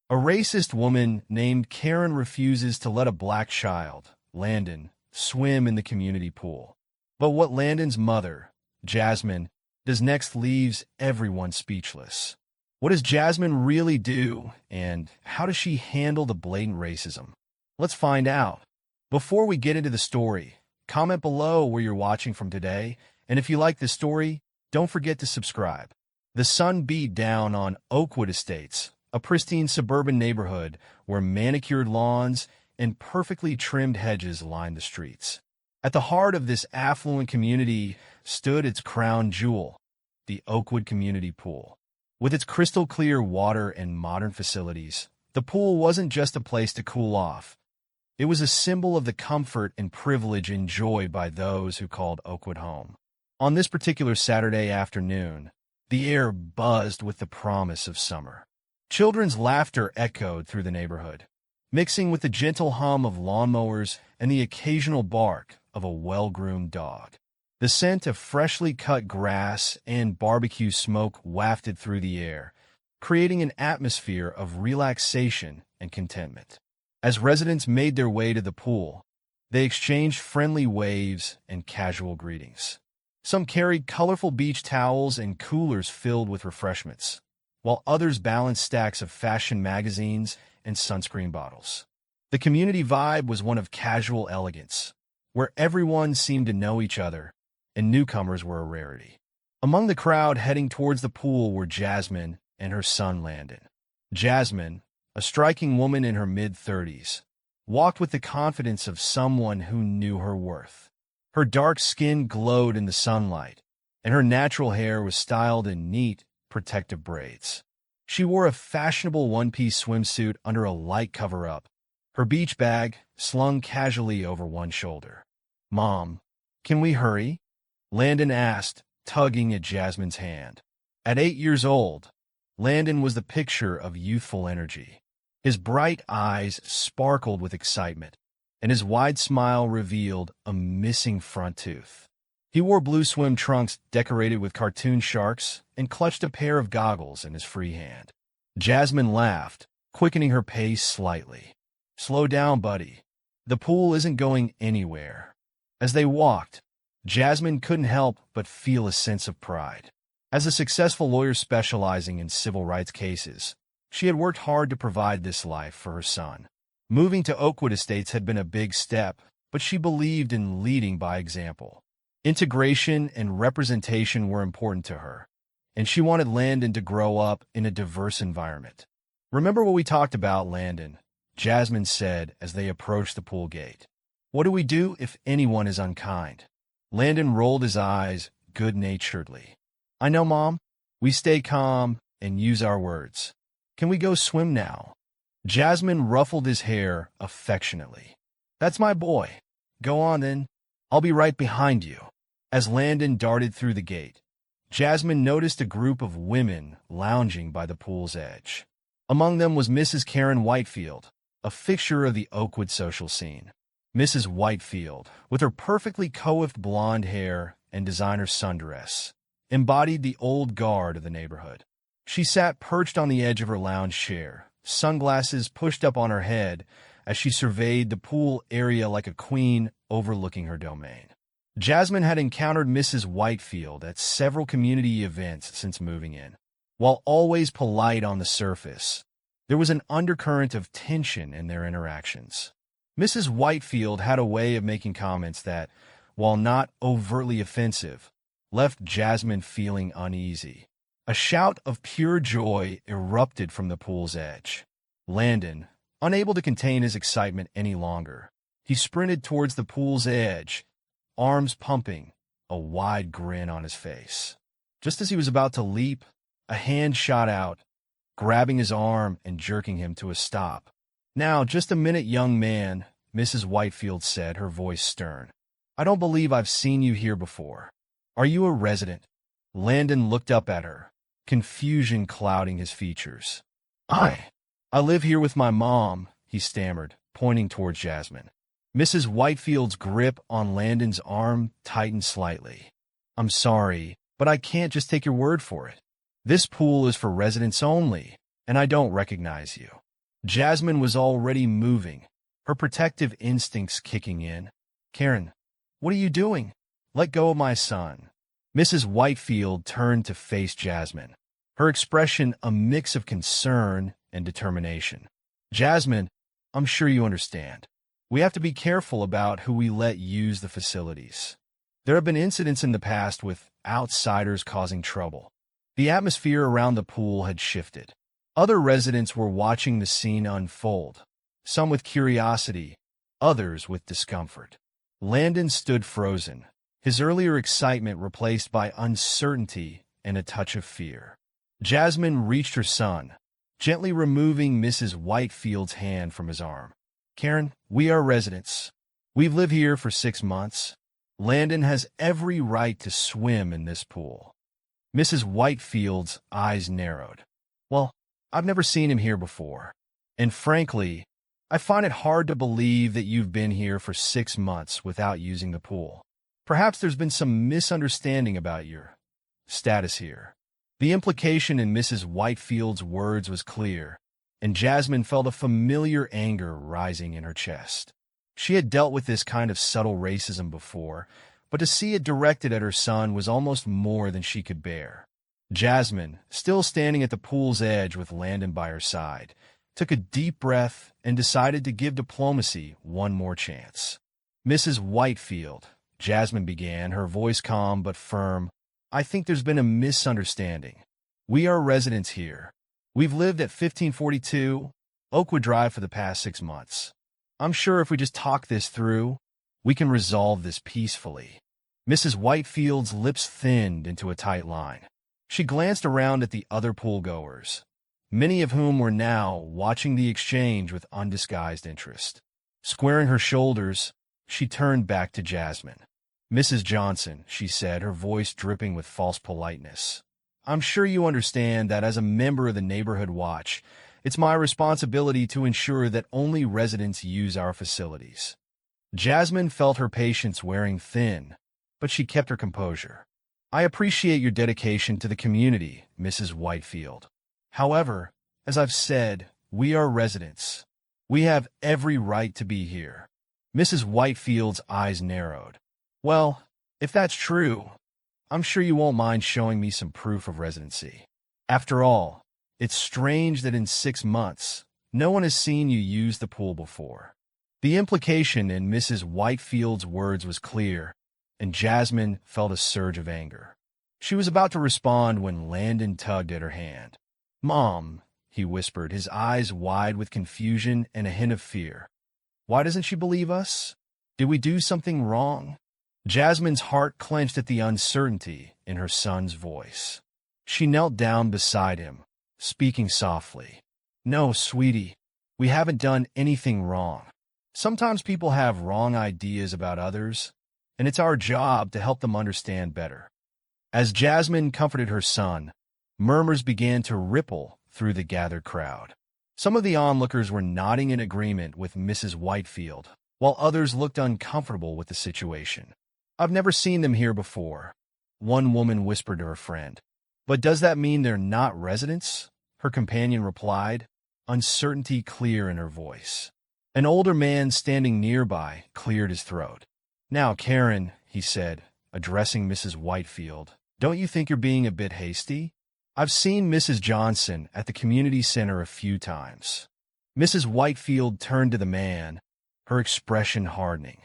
A racist woman named Karen refuses to let a black child, Landon, swim in the community pool. But what Landon's mother, Jasmine, does next leaves everyone speechless. What does Jasmine really do, and how does she handle the blatant racism? Let's find out. Before we get into the story, comment below where you're watching from today, and if you like this story, don't forget to subscribe. The sun beat down on Oakwood Estates, a pristine suburban neighborhood where manicured lawns and perfectly trimmed hedges lined the streets. At the heart of this affluent community stood its crown jewel, the Oakwood Community Pool. With its crystal-clear water and modern facilities, the pool wasn't just a place to cool off. It was a symbol of the comfort and privilege enjoyed by those who called Oakwood home. On this particular Saturday afternoon, the air buzzed with the promise of summer. Children's laughter echoed through the neighborhood, mixing with the gentle hum of lawnmowers and the occasional bark of a well-groomed dog. The scent of freshly cut grass and barbecue smoke wafted through the air, creating an atmosphere of relaxation and contentment. As residents made their way to the pool, they exchanged friendly waves and casual greetings. Some carried colorful beach towels and coolers filled with refreshments, while others balanced stacks of fashion magazines and sunscreen bottles. The community vibe was one of casual elegance, where everyone seemed to know each other, and newcomers were a rarity. Among the crowd heading towards the pool were Jasmine and her son Landon. Jasmine, a striking woman in her mid-30s, walked with the confidence of someone who knew her worth. Her dark skin glowed in the sunlight, and her natural hair was styled in neat, protective braids. She wore a fashionable one-piece swimsuit under a light cover-up, her beach bag slung casually over one shoulder. "Mom, can we hurry?" Landon asked, tugging at Jasmine's hand. At 8 years old, Landon was the picture of youthful energy. His bright eyes sparkled with excitement, and his wide smile revealed a missing front tooth. He wore blue swim trunks decorated with cartoon sharks and clutched a pair of goggles in his free hand. Jasmine laughed, quickening her pace slightly. "Slow down, buddy. The pool isn't going anywhere." As they walked, Jasmine couldn't help but feel a sense of pride. As a successful lawyer specializing in civil rights cases, she had worked hard to provide this life for her son. Moving to Oakwood Estates had been a big step, but she believed in leading by example. Integration and representation were important to her, and she wanted Landon to grow up in a diverse environment. "Remember what we talked about, Landon," Jasmine said as they approached the pool gate. "What do we do if anyone is unkind?" Landon rolled his eyes good-naturedly. "I know, Mom. We stay calm and use our words. Can we go swim now?" Jasmine ruffled his hair affectionately. "That's my boy. Go on then. I'll be right behind you." As Landon darted through the gate, Jasmine noticed a group of women lounging by the pool's edge. Among them was Mrs. Karen Whitefield, a fixture of the Oakwood social scene. Mrs. Whitefield, with her perfectly coiffed blonde hair and designer sundress, embodied the old guard of the neighborhood. She sat perched on the edge of her lounge chair, sunglasses pushed up on her head as she surveyed the pool area like a queen overlooking her domain. Jasmine had encountered Mrs. Whitefield at several community events since moving in. While always polite on the surface, there was an undercurrent of tension in their interactions. Mrs. Whitefield had a way of making comments that, while not overtly offensive, left Jasmine feeling uneasy. A shout of pure joy erupted from the pool's edge. Landon, unable to contain his excitement any longer, he sprinted towards the pool's edge, arms pumping, a wide grin on his face. Just as he was about to leap, a hand shot out, grabbing his arm and jerking him to a stop. "Now, just a minute, young man," Mrs. Whitefield said, her voice stern. "I don't believe I've seen you here before. Are you a resident?" Landon looked up at her, confusion clouding his features. I live here with my mom," he stammered, pointing towards Jasmine. Mrs. Whitefield's grip on Landon's arm tightened slightly. "I'm sorry, but I can't just take your word for it. This pool is for residents only, and I don't recognize you." Jasmine was already moving, her protective instincts kicking in. "Karen, what are you doing? Let go of my son." Mrs. Whitefield turned to face Jasmine, her expression a mix of concern and determination. "Jasmine, I'm sure you understand. We have to be careful about who we let use the facilities. There have been incidents in the past with outsiders causing trouble." The atmosphere around the pool had shifted. Other residents were watching the scene unfold, some with curiosity, others with discomfort. Landon stood frozen, his earlier excitement replaced by uncertainty and a touch of fear. Jasmine reached her son, gently removing Mrs. Whitefield's hand from his arm. "Karen, we are residents. We've lived here for 6 months. Landon has every right to swim in this pool." Mrs. Whitefield's eyes narrowed. "Well, I've never seen him here before. And frankly, I find it hard to believe that you've been here for 6 months without using the pool. Perhaps there's been some misunderstanding about your status here." The implication in Mrs. Whitefield's words was clear, and Jasmine felt a familiar anger rising in her chest. She had dealt with this kind of subtle racism before, but to see it directed at her son was almost more than she could bear. Jasmine, still standing at the pool's edge with Landon by her side, took a deep breath and decided to give diplomacy one more chance. "Mrs. Whitefield," Jasmine began, her voice calm but firm, "I think there's been a misunderstanding. We are residents here. We've lived at 1542 Oakwood Drive for the past 6 months. I'm sure if we just talk this through, we can resolve this peacefully." Mrs. Whitefield's lips thinned into a tight line. She glanced around at the other pool-goers, many of whom were now watching the exchange with undisguised interest. Squaring her shoulders, she turned back to Jasmine. "Mrs. Johnson," she said, her voice dripping with false politeness, "I'm sure you understand that as a member of the Neighborhood Watch, it's my responsibility to ensure that only residents use our facilities." Jasmine felt her patience wearing thin, but she kept her composure. "I appreciate your dedication to the community, Mrs. Whitefield. However, as I've said, we are residents. We have every right to be here." Mrs. Whitefield's eyes narrowed. "Well, if that's true, I'm sure you won't mind showing me some proof of residency. After all, it's strange that in 6 months, no one has seen you use the pool before." The implication in Mrs. Whitefield's words was clear, and Jasmine felt a surge of anger. She was about to respond when Landon tugged at her hand. "Mom," he whispered, his eyes wide with confusion and a hint of fear. "Why doesn't she believe us? Did we do something wrong?" Jasmine's heart clenched at the uncertainty in her son's voice. She knelt down beside him, speaking softly. "No, sweetie, we haven't done anything wrong. Sometimes people have wrong ideas about others, and it's our job to help them understand better." As Jasmine comforted her son, murmurs began to ripple through the gathered crowd. Some of the onlookers were nodding in agreement with Mrs. Whitefield, while others looked uncomfortable with the situation. "I've never seen them here before," one woman whispered to her friend. "But does that mean they're not residents?" her companion replied, uncertainty clear in her voice. An older man standing nearby cleared his throat. "Now, Karen," he said, addressing Mrs. Whitefield, "don't you think you're being a bit hasty? I've seen Mrs. Johnson at the community center a few times." Mrs. Whitefield turned to the man, her expression hardening.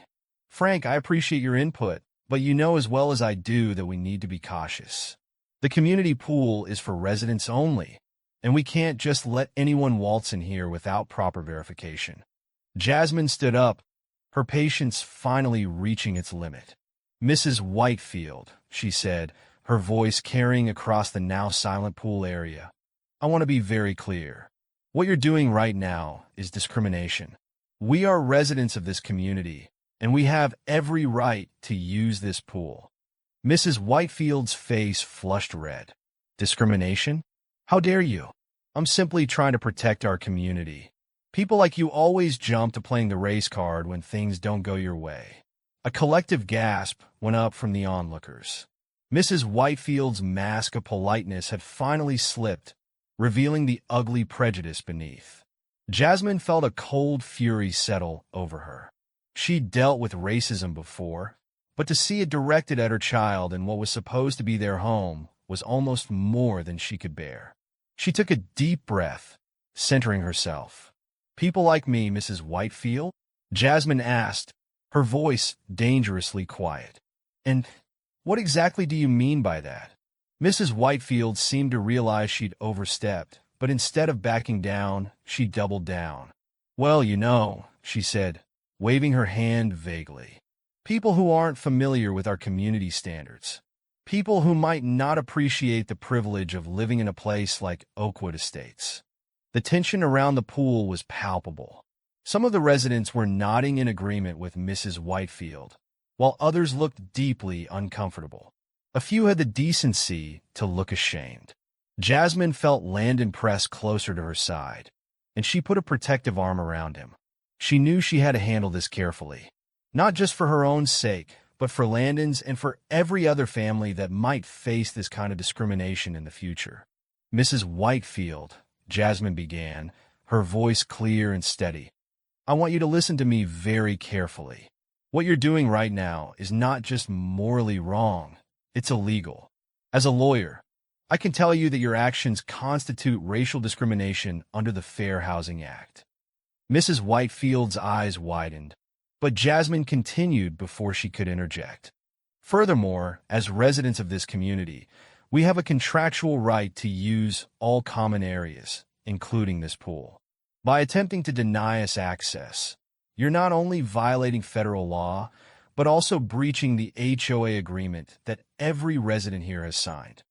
"Frank, I appreciate your input, but you know as well as I do that we need to be cautious. The community pool is for residents only, and we can't just let anyone waltz in here without proper verification." Jasmine stood up, her patience finally reaching its limit. "Mrs. Whitefield," she said, her voice carrying across the now silent pool area, "I want to be very clear. What you're doing right now is discrimination. We are residents of this community, and we have every right to use this pool." Mrs. Whitefield's face flushed red. "Discrimination? How dare you? I'm simply trying to protect our community. People like you always jump to playing the race card when things don't go your way." A collective gasp went up from the onlookers. Mrs. Whitefield's mask of politeness had finally slipped, revealing the ugly prejudice beneath. Jasmine felt a cold fury settle over her. She'd dealt with racism before, but to see it directed at her child in what was supposed to be their home was almost more than she could bear. She took a deep breath, centering herself. "People like me, Mrs. Whitefield?" Jasmine asked, her voice dangerously quiet. "And what exactly do you mean by that?" Mrs. Whitefield seemed to realize she'd overstepped, but instead of backing down, she doubled down. "Well, you know," she said, waving her hand vaguely. "People who aren't familiar with our community standards. People who might not appreciate the privilege of living in a place like Oakwood Estates." The tension around the pool was palpable. Some of the residents were nodding in agreement with Mrs. Whitefield, while others looked deeply uncomfortable. A few had the decency to look ashamed. Jasmine felt Landon press closer to her side, and she put a protective arm around him. She knew she had to handle this carefully, not just for her own sake, but for Landon's and for every other family that might face this kind of discrimination in the future. "Mrs. Whitefield," Jasmine began, her voice clear and steady, "I want you to listen to me very carefully. What you're doing right now is not just morally wrong, it's illegal. As a lawyer, I can tell you that your actions constitute racial discrimination under the Fair Housing Act." Mrs. Whitefield's eyes widened, but Jasmine continued before she could interject. "Furthermore, as residents of this community, we have a contractual right to use all common areas, including this pool. By attempting to deny us access, you're not only violating federal law, but also breaching the HOA agreement that every resident here has signed."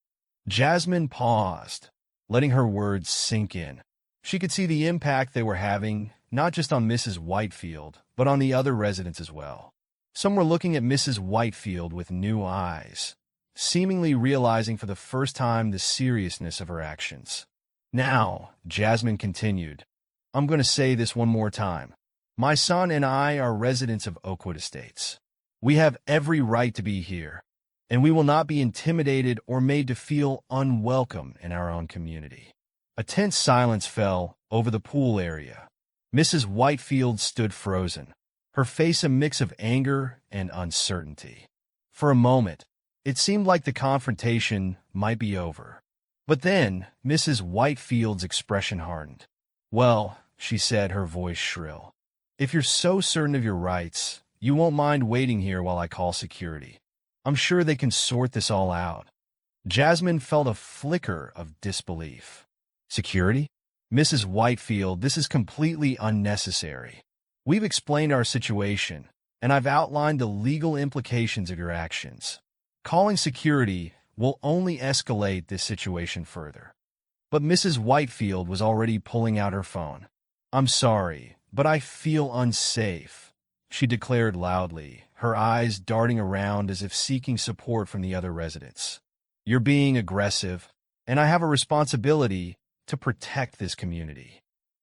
Jasmine paused, letting her words sink in. She could see the impact they were having, not just on Mrs. Whitefield, but on the other residents as well. Some were looking at Mrs. Whitefield with new eyes, seemingly realizing for the first time the seriousness of her actions. "Now," Jasmine continued, "I'm going to say this one more time. My son and I are residents of Oakwood Estates. We have every right to be here, and we will not be intimidated or made to feel unwelcome in our own community." A tense silence fell over the pool area. Mrs. Whitefield stood frozen, her face a mix of anger and uncertainty. For a moment, it seemed like the confrontation might be over. But then, Mrs. Whitefield's expression hardened. "Well," she said, her voice shrill, "if you're so certain of your rights, you won't mind waiting here while I call security. I'm sure they can sort this all out." Jasmine felt a flicker of disbelief. "Security? Mrs. Whitefield, this is completely unnecessary. We've explained our situation, and I've outlined the legal implications of your actions. Calling security will only escalate this situation further." But Mrs. Whitefield was already pulling out her phone. "I'm sorry, but I feel unsafe," she declared loudly, her eyes darting around as if seeking support from the other residents. "You're being aggressive, and I have a responsibility to protect this community."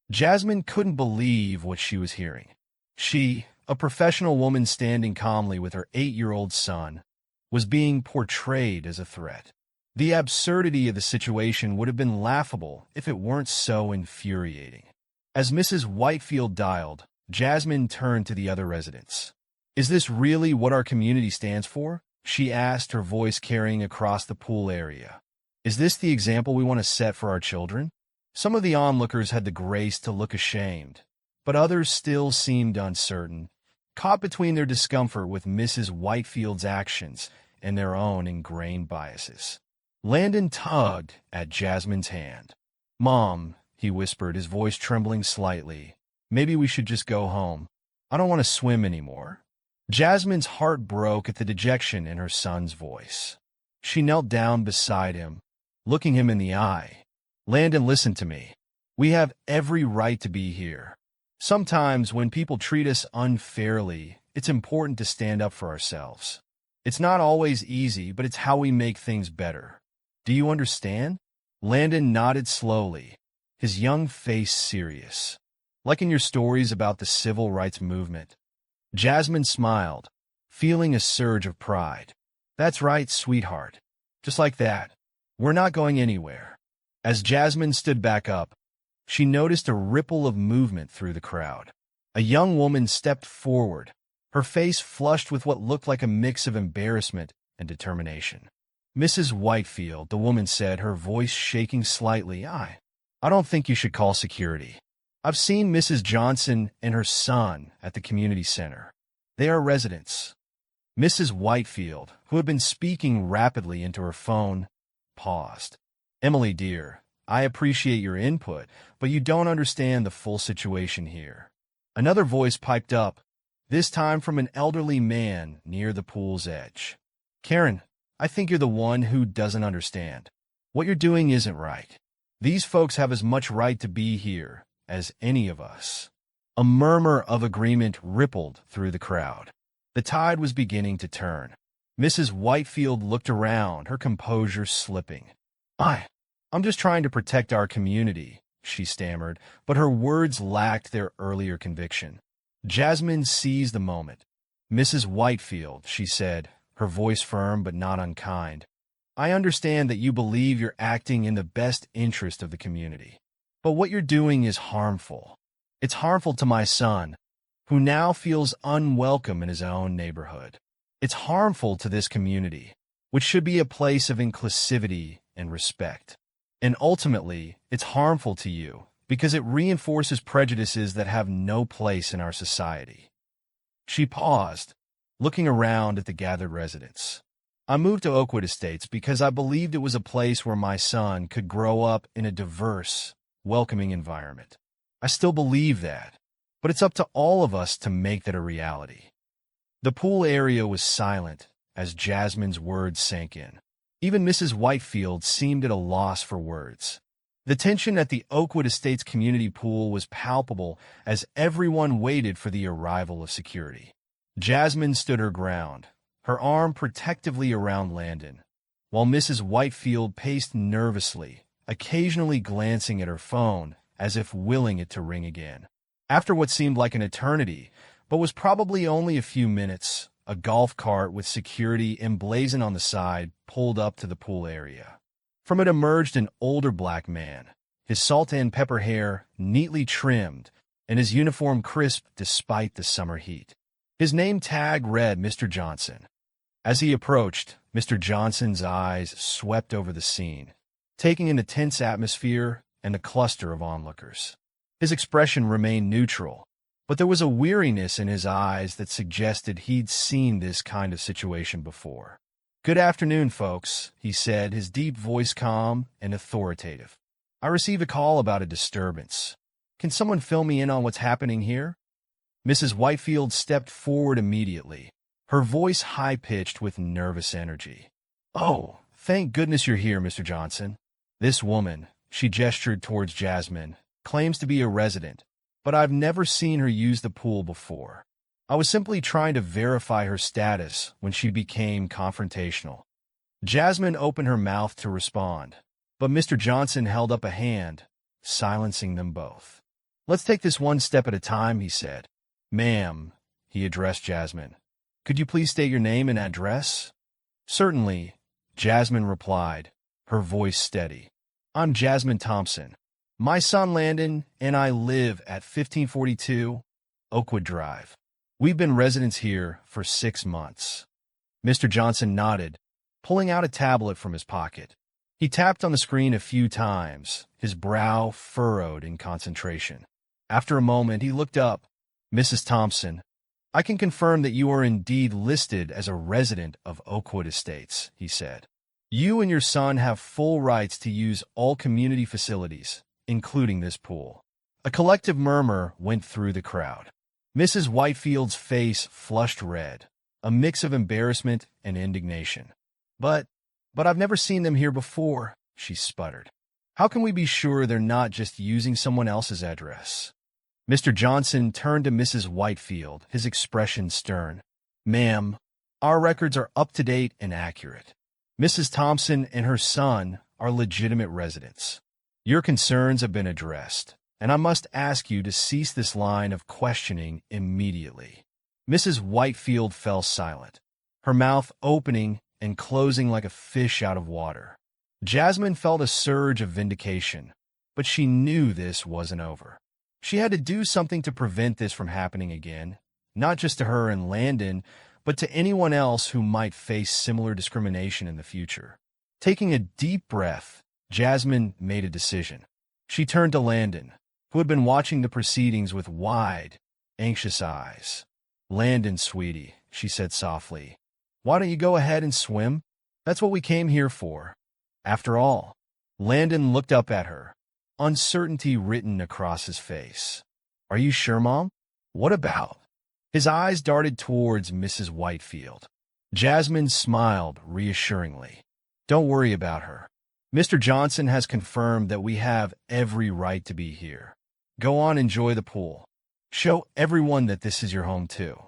Jasmine couldn't believe what she was hearing. She, a professional woman standing calmly with her 8-year-old son, was being portrayed as a threat. The absurdity of the situation would have been laughable if it weren't so infuriating. As Mrs. Whitefield dialed, Jasmine turned to the other residents. "Is this really what our community stands for?" she asked, her voice carrying across the pool area. "Is this the example we want to set for our children?" Some of the onlookers had the grace to look ashamed, but others still seemed uncertain, caught between their discomfort with Mrs. Whitefield's actions and their own ingrained biases. Landon tugged at Jasmine's hand. "Mom," he whispered, his voice trembling slightly, "maybe we should just go home. I don't want to swim anymore." Jasmine's heart broke at the dejection in her son's voice. She knelt down beside him, looking him in the eye. "Landon, listen to me. We have every right to be here. Sometimes when people treat us unfairly, it's important to stand up for ourselves. It's not always easy, but it's how we make things better. Do you understand?" Landon nodded slowly, his young face serious. "Like in your stories about the civil rights movement." Jasmine smiled, feeling a surge of pride. "That's right, sweetheart. Just like that. We're not going anywhere." As Jasmine stood back up, she noticed a ripple of movement through the crowd. A young woman stepped forward, her face flushed with what looked like a mix of embarrassment and determination. "Mrs. Whitefield," the woman said, her voice shaking slightly, I don't think you should call security. I've seen Mrs. Johnson and her son at the community center. They are residents." Mrs. Whitefield, who had been speaking rapidly into her phone, paused. "Emily, dear, I appreciate your input, but you don't understand the full situation here." Another voice piped up, this time from an elderly man near the pool's edge. "Karen, I think you're the one who doesn't understand. What you're doing isn't right. These folks have as much right to be here as any of us." A murmur of agreement rippled through the crowd. The tide was beginning to turn. Mrs. Whitefield looked around, her composure slipping. I'm just trying to protect our community," she stammered, but her words lacked their earlier conviction. Jasmine seized the moment. "Mrs. Whitefield," she said, her voice firm but not unkind, "I understand that you believe you're acting in the best interest of the community. But what you're doing is harmful. It's harmful to my son, who now feels unwelcome in his own neighborhood. It's harmful to this community, which should be a place of inclusivity and respect. And ultimately, it's harmful to you because it reinforces prejudices that have no place in our society." She paused, looking around at the gathered residents. "I moved to Oakwood Estates because I believed it was a place where my son could grow up in a diverse, welcoming environment. I still believe that, but it's up to all of us to make that a reality." The pool area was silent as Jasmine's words sank in. Even Mrs. Whitefield seemed at a loss for words. The tension at the Oakwood Estates community pool was palpable as everyone waited for the arrival of security. Jasmine stood her ground, her arm protectively around Landon, while Mrs. Whitefield paced nervously, occasionally glancing at her phone as if willing it to ring again. After what seemed like an eternity, but was probably only a few minutes, a golf cart with security emblazoned on the side pulled up to the pool area. From it emerged an older black man, his salt and pepper hair neatly trimmed and his uniform crisp despite the summer heat. His name tag read Mr. Johnson. As he approached, Mr. Johnson's eyes swept over the scene, taking in the tense atmosphere and the cluster of onlookers. His expression remained neutral, but there was a weariness in his eyes that suggested he'd seen this kind of situation before. "Good afternoon, folks," he said, his deep voice calm and authoritative. "I received a call about a disturbance. Can someone fill me in on what's happening here?" Mrs. Whitefield stepped forward immediately, her voice high-pitched with nervous energy. "Oh, thank goodness you're here, Mr. Johnson. This woman," she gestured towards Jasmine, "claims to be a resident, but I've never seen her use the pool before. I was simply trying to verify her status when she became confrontational." Jasmine opened her mouth to respond, but Mr. Johnson held up a hand, silencing them both. "Let's take this one step at a time," he said. "Ma'am," he addressed Jasmine, "could you please state your name and address?" "Certainly," Jasmine replied, her voice steady. "I'm Jasmine Thompson. My son Landon and I live at 1542 Oakwood Drive. We've been residents here for 6 months." Mr. Johnson nodded, pulling out a tablet from his pocket. He tapped on the screen a few times, his brow furrowed in concentration. After a moment, he looked up. "Mrs. Thompson, I can confirm that you are indeed listed as a resident of Oakwood Estates," he said. "You and your son have full rights to use all community facilities, including this pool." A collective murmur went through the crowd. Mrs. Whitefield's face flushed red, a mix of embarrassment and indignation. But I've never seen them here before," she sputtered. "How can we be sure they're not just using someone else's address?" Mr. Johnson turned to Mrs. Whitefield, his expression stern. "Ma'am, our records are up-to-date and accurate. Mrs. Thompson and her son are legitimate residents. Your concerns have been addressed, and I must ask you to cease this line of questioning immediately." Mrs. Whitefield fell silent, her mouth opening and closing like a fish out of water. Jasmine felt a surge of vindication. but she knew this wasn't over. She had to do something to prevent this from happening again, not just to her and Landon, but to anyone else who might face similar discrimination in the future. Taking a deep breath, Jasmine made a decision. She turned to Landon, who had been watching the proceedings with wide, anxious eyes. "Landon, sweetie," she said softly, "why don't you go ahead and swim? That's what we came here for. After all." Landon looked up at her, uncertainty written across his face. "Are you sure, Mom? What about?" His eyes darted towards Mrs. Whitefield. Jasmine smiled reassuringly. "Don't worry about her. Mr. Johnson has confirmed that we have every right to be here. Go on, enjoy the pool. Show everyone that this is your home, too."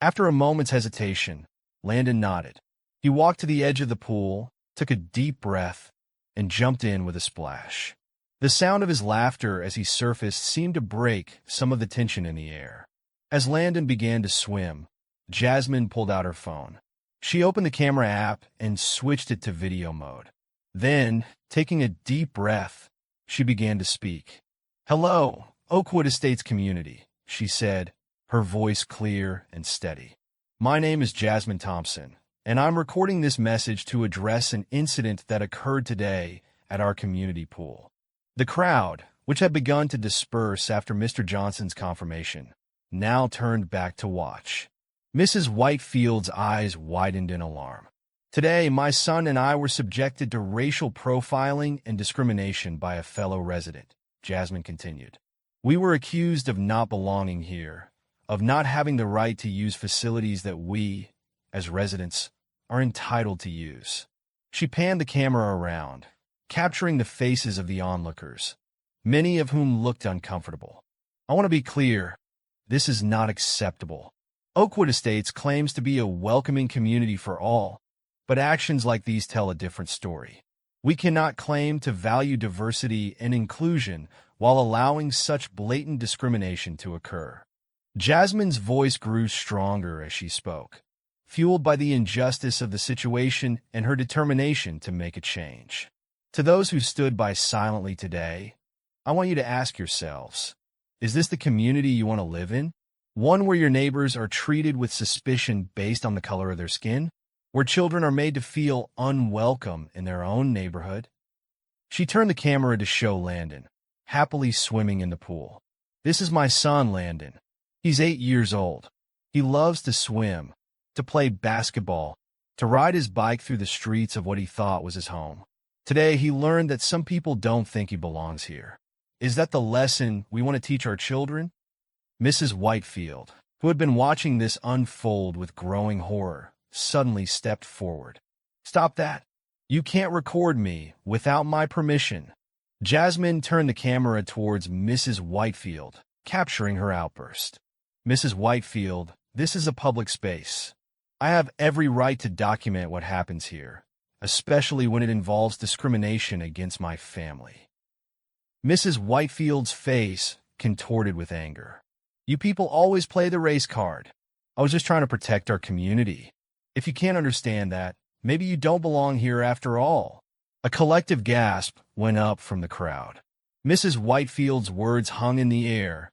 After a moment's hesitation, Landon nodded. He walked to the edge of the pool, took a deep breath, and jumped in with a splash. The sound of his laughter as he surfaced seemed to break some of the tension in the air. As Landon began to swim, Jasmine pulled out her phone. She opened the camera app and switched it to video mode. Then, taking a deep breath, she began to speak. "Hello, Oakwood Estates community," she said, her voice clear and steady. "My name is Jasmine Thompson, and I'm recording this message to address an incident that occurred today at our community pool." The crowd, which had begun to disperse after Mr. Johnson's confirmation, now turned back to watch. Mrs. Whitefield's eyes widened in alarm. "Today, my son and I were subjected to racial profiling and discrimination by a fellow resident," Jasmine continued. "We were accused of not belonging here, of not having the right to use facilities that we, as residents, are entitled to use." She panned the camera around, capturing the faces of the onlookers, many of whom looked uncomfortable. "I want to be clear. This is not acceptable. Oakwood Estates claims to be a welcoming community for all, but actions like these tell a different story. We cannot claim to value diversity and inclusion while allowing such blatant discrimination to occur." Jasmine's voice grew stronger as she spoke, fueled by the injustice of the situation and her determination to make a change. To those who stood by silently today, I want you to ask yourselves, is this the community you want to live in? One where your neighbors are treated with suspicion based on the color of their skin? Where children are made to feel unwelcome in their own neighborhood? She turned the camera to show Landon, happily swimming in the pool. "This is my son, Landon. He's 8 years old. He loves to swim, to play basketball, to ride his bike through the streets of what he thought was his home. Today, he learned that some people don't think he belongs here. Is that the lesson we want to teach our children?" Mrs. Whitefield, who had been watching this unfold with growing horror, suddenly stepped forward. "Stop that. You can't record me without my permission." Jasmine turned the camera towards Mrs. Whitefield, capturing her outburst. "Mrs. Whitefield, this is a public space. I have every right to document what happens here, especially when it involves discrimination against my family." Mrs. Whitefield's face contorted with anger. "You people always play the race card. I was just trying to protect our community. If you can't understand that, maybe you don't belong here after all." A collective gasp went up from the crowd. Mrs. Whitefield's words hung in the air,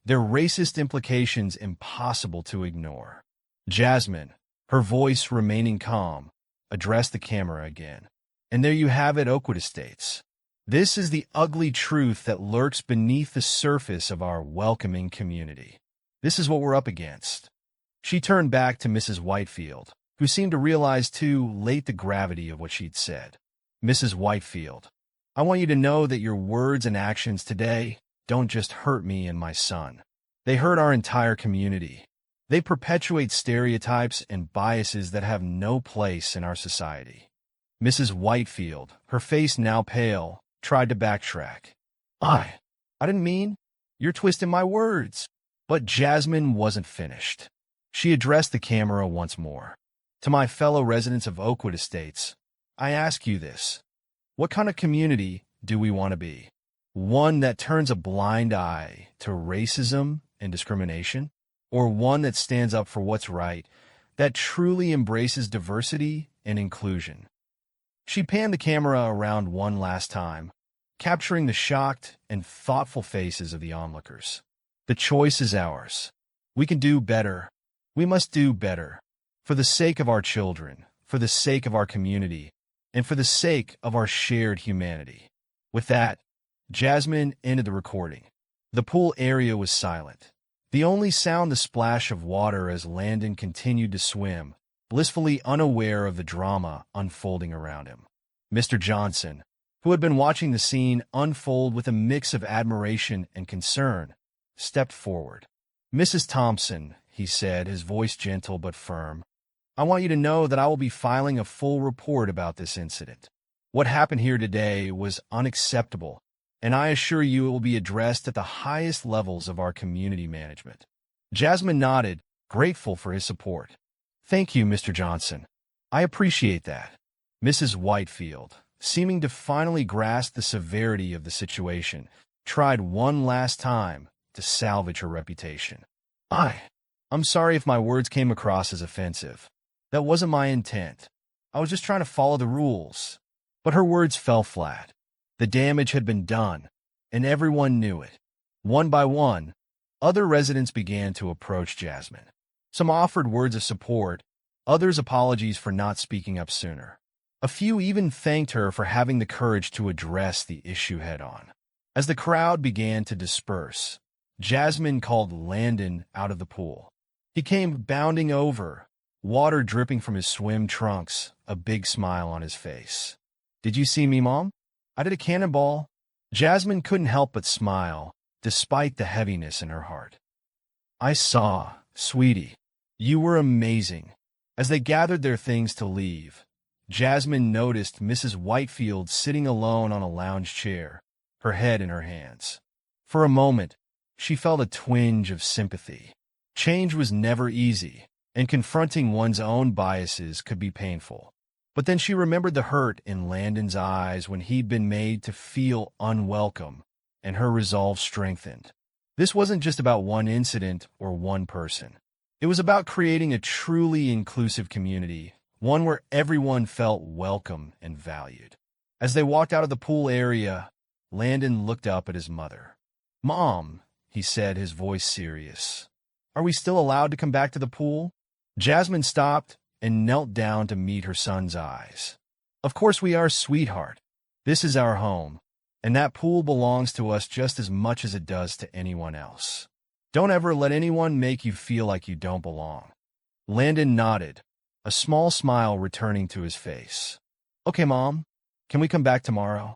their racist implications impossible to ignore. Jasmine, her voice remaining calm, addressed the camera again. "And there you have it, Oakwood Estates. This is the ugly truth that lurks beneath the surface of our welcoming community. This is what we're up against." She turned back to Mrs. Whitefield, who seemed to realize too late the gravity of what she'd said. "Mrs. Whitefield, I want you to know that your words and actions today don't just hurt me and my son. They hurt our entire community. They perpetuate stereotypes and biases that have no place in our society." Mrs. Whitefield, her face now pale, tried to backtrack. I didn't mean. You're twisting my words." But Jasmine wasn't finished. She addressed the camera once more. "To my fellow residents of Oakwood Estates, I ask you this. What kind of community do we want to be? One that turns a blind eye to racism and discrimination? Or one that stands up for what's right, that truly embraces diversity and inclusion?" She panned the camera around one last time, capturing the shocked and thoughtful faces of the onlookers. The choice is ours. We can do better. We must do better. For the sake of our children, for the sake of our community, and for the sake of our shared humanity. With that, Jasmine ended the recording. The pool area was silent. The only sound the splash of water as Landon continued to swim, blissfully unaware of the drama unfolding around him. Mr. Johnson, who had been watching the scene unfold with a mix of admiration and concern, stepped forward. "Mrs. Thompson," he said, his voice gentle but firm, "I want you to know that I will be filing a full report about this incident. What happened here today was unacceptable, and I assure you it will be addressed at the highest levels of our community management." Jasmine nodded, grateful for his support. "Thank you, Mr. Johnson. I appreciate that." Mrs. Whitefield, seeming to finally grasp the severity of the situation, tried one last time to salvage her reputation. I'm sorry if my words came across as offensive. That wasn't my intent. I was just trying to follow the rules." But her words fell flat. The damage had been done, and everyone knew it. One by one, other residents began to approach Jasmine. Some offered words of support, others apologies for not speaking up sooner. A few even thanked her for having the courage to address the issue head-on. As the crowd began to disperse, Jasmine called Landon out of the pool. He came bounding over, water dripping from his swim trunks, a big smile on his face. "Did you see me, Mom? I did a cannonball." Jasmine couldn't help but smile, despite the heaviness in her heart. "I saw, sweetie. You were amazing." As they gathered their things to leave, Jasmine noticed Mrs. Whitefield sitting alone on a lounge chair, her head in her hands. For a moment, she felt a twinge of sympathy. Change was never easy, and confronting one's own biases could be painful. But then she remembered the hurt in Landon's eyes when he'd been made to feel unwelcome, and her resolve strengthened. This wasn't just about one incident or one person. It was about creating a truly inclusive community, one where everyone felt welcome and valued. As they walked out of the pool area, Landon looked up at his mother. "Mom," he said, his voice serious, "are we still allowed to come back to the pool?" Jasmine stopped and knelt down to meet her son's eyes. "Of course we are, sweetheart. This is our home, and that pool belongs to us just as much as it does to anyone else. Don't ever let anyone make you feel like you don't belong." Landon nodded, a small smile returning to his face. "Okay, Mom, can we come back tomorrow?"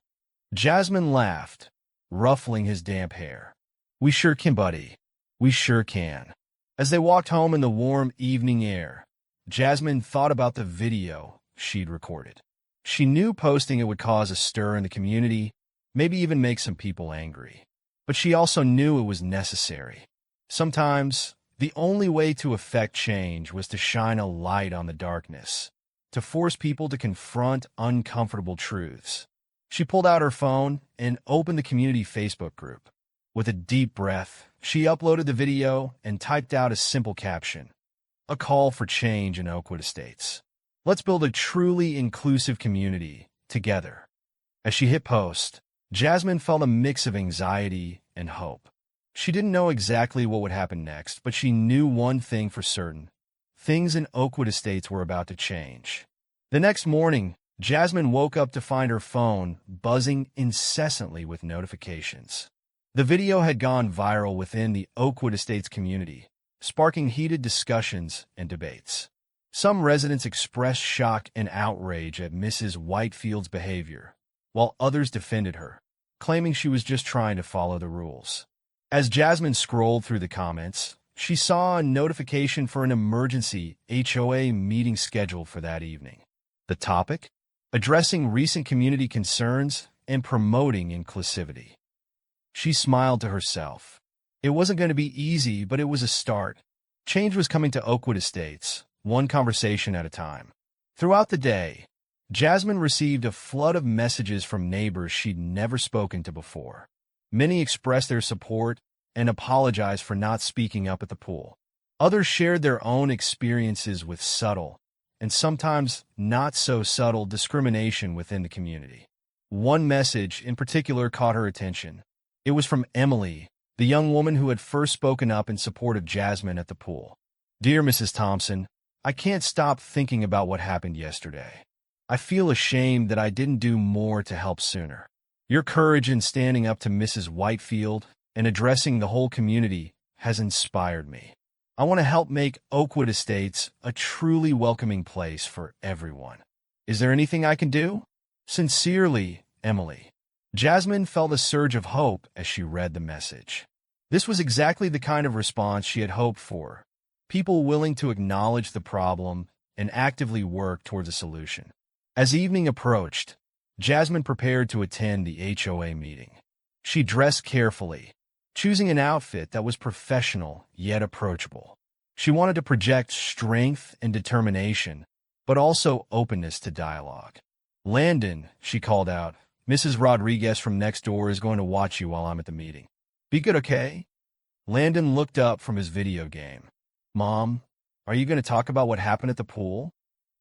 Jasmine laughed, ruffling his damp hair. "We sure can, buddy. We sure can." As they walked home in the warm evening air, Jasmine thought about the video she'd recorded. She knew posting it would cause a stir in the community, maybe even make some people angry. But she also knew it was necessary. Sometimes, the only way to effect change was to shine a light on the darkness, to force people to confront uncomfortable truths. She pulled out her phone and opened the community Facebook group. With a deep breath, she uploaded the video and typed out a simple caption: "A call for change in Oakwood Estates. Let's build a truly inclusive community together." As she hit post, Jasmine felt a mix of anxiety and hope. She didn't know exactly what would happen next, but she knew one thing for certain: things in Oakwood Estates were about to change. The next morning, Jasmine woke up to find her phone buzzing incessantly with notifications. The video had gone viral within the Oakwood Estates community, sparking heated discussions and debates. Some residents expressed shock and outrage at Mrs. Whitefield's behavior, while others defended her, claiming she was just trying to follow the rules. As Jasmine scrolled through the comments, she saw a notification for an emergency HOA meeting scheduled for that evening. The topic? Addressing recent community concerns and promoting inclusivity. She smiled to herself. It wasn't going to be easy, but it was a start. Change was coming to Oakwood Estates, one conversation at a time. Throughout the day, Jasmine received a flood of messages from neighbors she'd never spoken to before. Many expressed their support and apologized for not speaking up at the pool. Others shared their own experiences with subtle, and sometimes not so subtle, discrimination within the community. One message in particular caught her attention. It was from Emily, the young woman who had first spoken up in support of Jasmine at the pool. "Dear Mrs. Thompson, I can't stop thinking about what happened yesterday. I feel ashamed that I didn't do more to help sooner. Your courage in standing up to Mrs. Whitefield and addressing the whole community has inspired me. I want to help make Oakwood Estates a truly welcoming place for everyone. Is there anything I can do? Sincerely, Emily." Jasmine felt a surge of hope as she read the message. This was exactly the kind of response she had hoped for. People willing to acknowledge the problem and actively work towards a solution. As evening approached, Jasmine prepared to attend the HOA meeting. She dressed carefully, choosing an outfit that was professional yet approachable. She wanted to project strength and determination, but also openness to dialogue. "Landon," she called out, "Mrs. Rodriguez from next door is going to watch you while I'm at the meeting. Be good, okay?" Landon looked up from his video game. "Mom, are you going to talk about what happened at the pool?"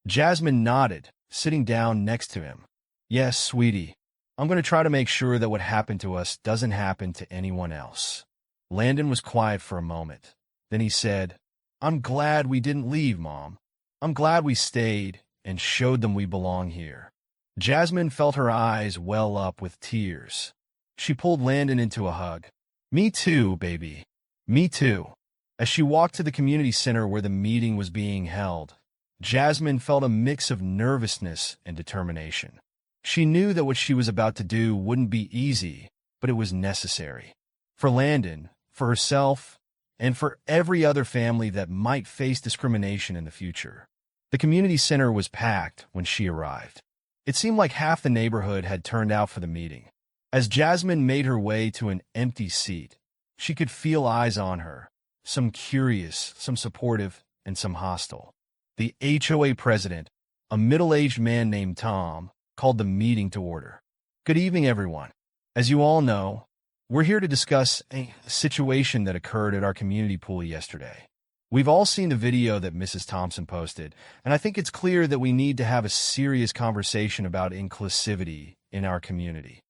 Jasmine nodded, sitting down next to him. "Yes, sweetie. I'm going to try to make sure that what happened to us doesn't happen to anyone else." Landon was quiet for a moment. Then he said, "I'm glad we didn't leave, Mom. I'm glad we stayed and showed them we belong here." Jasmine felt her eyes well up with tears. She pulled Landon into a hug. "Me too, baby. Me too." As she walked to the community center where the meeting was being held, Jasmine felt a mix of nervousness and determination. She knew that what she was about to do wouldn't be easy, but it was necessary. For Landon, for herself, and for every other family that might face discrimination in the future. The community center was packed when she arrived. It seemed like half the neighborhood had turned out for the meeting. As Jasmine made her way to an empty seat, she could feel eyes on her, some curious, some supportive, and some hostile. The HOA president, a middle-aged man named Tom, called the meeting to order. "Good evening, everyone. As you all know, we're here to discuss a situation that occurred at our community pool yesterday. We've all seen the video that Mrs. Thompson posted, and I think it's clear that we need to have a serious conversation about inclusivity in our community."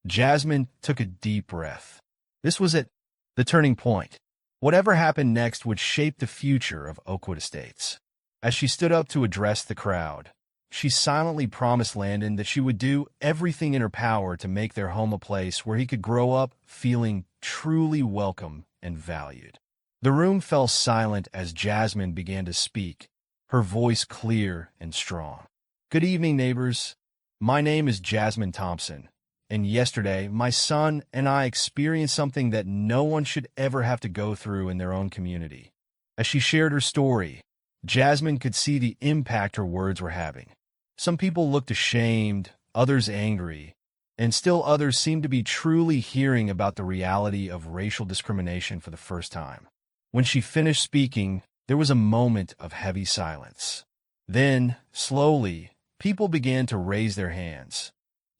Jasmine took a deep breath. This was it, the turning point. Whatever happened next would shape the future of Oakwood Estates. As she stood up to address the crowd, she silently promised Landon that she would do everything in her power to make their home a place where he could grow up feeling truly welcome and valued. The room fell silent as Jasmine began to speak, her voice clear and strong. "Good evening, neighbors. My name is Jasmine Thompson, and yesterday my son and I experienced something that no one should ever have to go through in their own community." As she shared her story, Jasmine could see the impact her words were having. Some people looked ashamed, others angry, and still others seemed to be truly hearing about the reality of racial discrimination for the first time. When she finished speaking, there was a moment of heavy silence. Then, slowly, people began to raise their hands,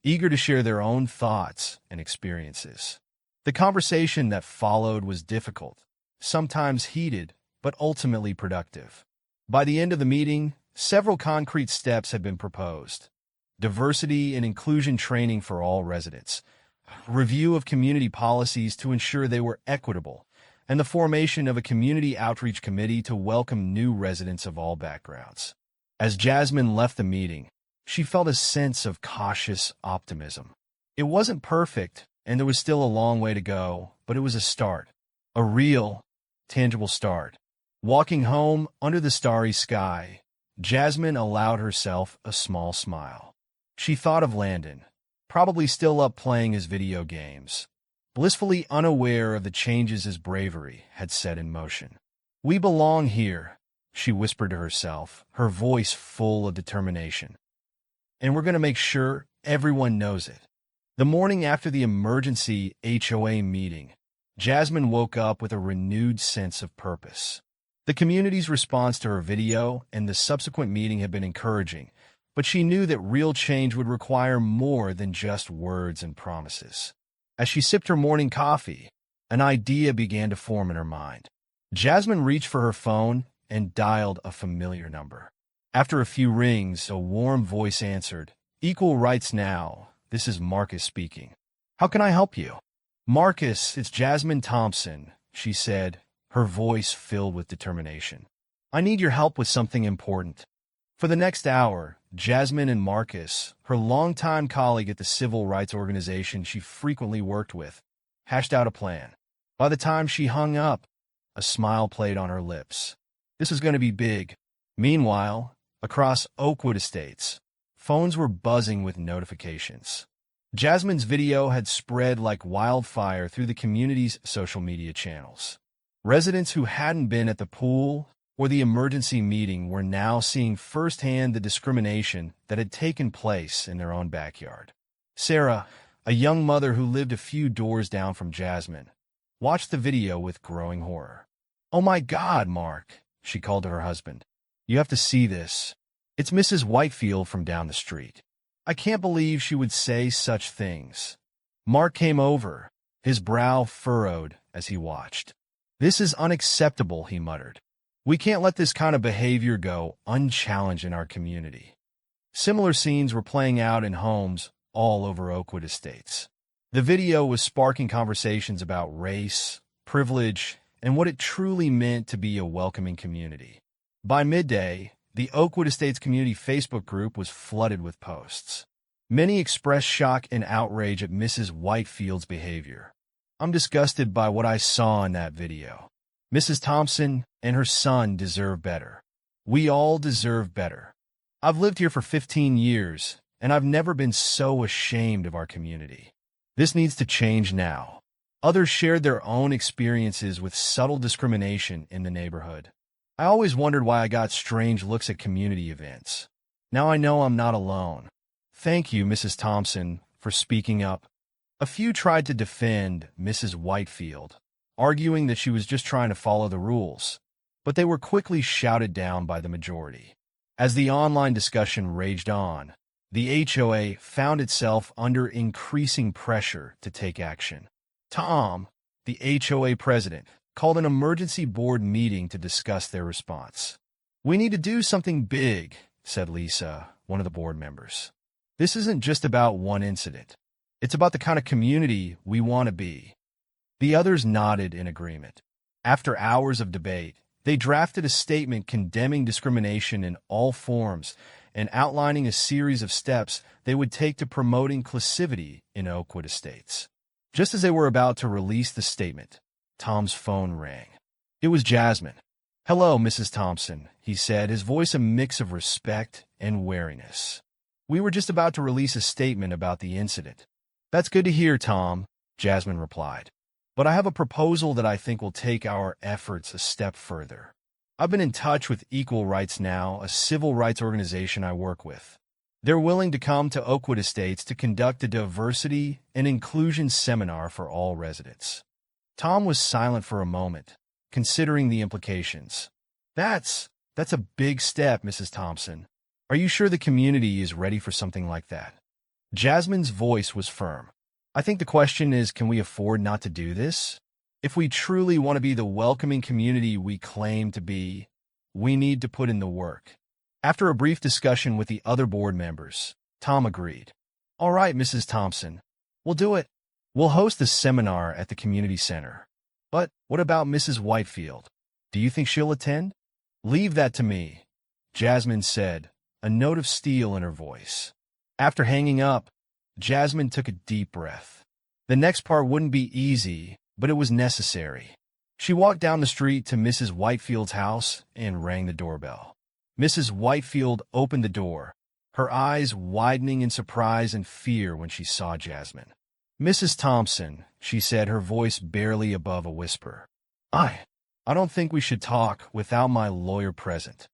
eager to share their own thoughts and experiences. The conversation that followed was difficult, sometimes heated, but ultimately productive. By the end of the meeting, several concrete steps had been proposed. Diversity and inclusion training for all residents, review of community policies to ensure they were equitable, and the formation of a community outreach committee to welcome new residents of all backgrounds. As Jasmine left the meeting, she felt a sense of cautious optimism. It wasn't perfect, and there was still a long way to go, but it was a start. A real, tangible start. Walking home under the starry sky, Jasmine allowed herself a small smile. She thought of Landon, probably still up playing his video games, blissfully unaware of the changes his bravery had set in motion. "We belong here," she whispered to herself, her voice full of determination. "And we're going to make sure everyone knows it." The morning after the emergency HOA meeting, Jasmine woke up with a renewed sense of purpose. The community's response to her video and the subsequent meeting had been encouraging, but she knew that real change would require more than just words and promises. As she sipped her morning coffee, an idea began to form in her mind. Jasmine reached for her phone and dialed a familiar number. After a few rings, a warm voice answered, "Equal Rights Now, this is Marcus speaking. How can I help you? Marcus, it's Jasmine Thompson, she said, her voice filled with determination. I need your help with something important. For the next hour, Jasmine and Marcus, her longtime colleague at the civil rights organization she frequently worked with, hashed out a plan. By the time she hung up, a smile played on her lips. This is going to be big. Meanwhile, across Oakwood Estates, phones were buzzing with notifications. Jasmine's video had spread like wildfire through the community's social media channels. Residents who hadn't been at the pool or the emergency meeting were now seeing firsthand the discrimination that had taken place in their own backyard. Sarah, a young mother who lived a few doors down from Jasmine, watched the video with growing horror. "Oh my God, Mark," she called to her husband. "You have to see this. It's Mrs. Whitefield from down the street. I can't believe she would say such things." Mark came over, his brow furrowed as he watched. "This is unacceptable," he muttered. "We can't let this kind of behavior go unchallenged in our community." Similar scenes were playing out in homes all over Oakwood Estates. The video was sparking conversations about race, privilege, and what it truly meant to be a welcoming community. By midday, the Oakwood Estates community Facebook group was flooded with posts. Many expressed shock and outrage at Mrs. Whitefield's behavior. "I'm disgusted by what I saw in that video. Mrs. Thompson and her son deserve better. We all deserve better. I've lived here for 15 years, and I've never been so ashamed of our community. This needs to change now." Others shared their own experiences with subtle discrimination in the neighborhood. "I always wondered why I got strange looks at community events. Now I know I'm not alone. Thank you, Mrs. Thompson, for speaking up." A few tried to defend Mrs. Whitefield, arguing that she was just trying to follow the rules, but they were quickly shouted down by the majority. As the online discussion raged on, the HOA found itself under increasing pressure to take action. Tom, the HOA president, called an emergency board meeting to discuss their response. "We need to do something big," said Lisa, one of the board members. "This isn't just about one incident. It's about the kind of community we want to be." The others nodded in agreement. After hours of debate, they drafted a statement condemning discrimination in all forms and outlining a series of steps they would take to promote inclusivity in Oakwood Estates. Just as they were about to release the statement, Tom's phone rang. It was Jasmine. "Hello, Mrs. Thompson," he said, his voice a mix of respect and wariness. "We were just about to release a statement about the incident." "That's good to hear, Tom," Jasmine replied. "But I have a proposal that I think will take our efforts a step further. I've been in touch with Equal Rights Now, a civil rights organization I work with. They're willing to come to Oakwood Estates to conduct a diversity and inclusion seminar for all residents." Tom was silent for a moment, considering the implications. That's a big step, Mrs. Thompson. Are you sure the community is ready for something like that?" Jasmine's voice was firm. "I think the question is, can we afford not to do this? If we truly want to be the welcoming community we claim to be, we need to put in the work." After a brief discussion with the other board members, Tom agreed. "All right, Mrs. Thompson, we'll do it. We'll host a seminar at the community center. But what about Mrs. Whitefield? Do you think she'll attend?" "Leave that to me," Jasmine said, a note of steel in her voice. After hanging up, Jasmine took a deep breath. The next part wouldn't be easy, but it was necessary. She walked down the street to Mrs. Whitefield's house and rang the doorbell. Mrs. Whitefield opened the door, her eyes widening in surprise and fear when she saw Jasmine. "Mrs. Thompson," she said, her voice barely above a whisper. I don't think we should talk without my lawyer present."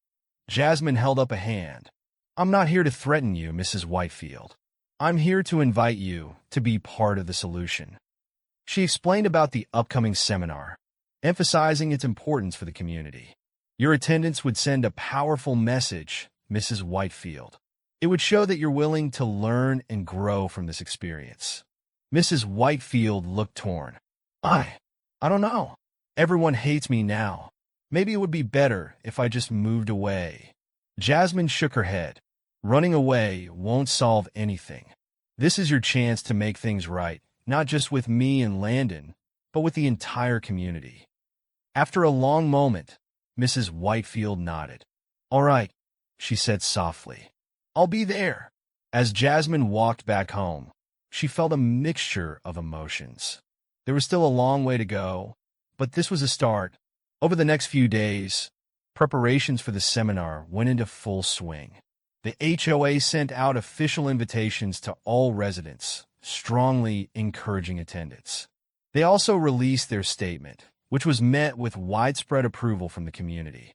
Jasmine held up a hand. "I'm not here to threaten you, Mrs. Whitefield. I'm here to invite you to be part of the solution." She explained about the upcoming seminar, emphasizing its importance for the community. "Your attendance would send a powerful message, Mrs. Whitefield. It would show that you're willing to learn and grow from this experience." Mrs. Whitefield looked torn. I don't know. Everyone hates me now. Maybe it would be better if I just moved away." Jasmine shook her head. "Running away won't solve anything. This is your chance to make things right, not just with me and Landon, but with the entire community. After a long moment, Mrs. Whitefield nodded. All right, she said softly. I'll be there. As Jasmine walked back home, she felt a mixture of emotions. There was still a long way to go, but this was a start. Over the next few days, preparations for the seminar went into full swing. The HOA sent out official invitations to all residents, strongly encouraging attendance. They also released their statement, which was met with widespread approval from the community.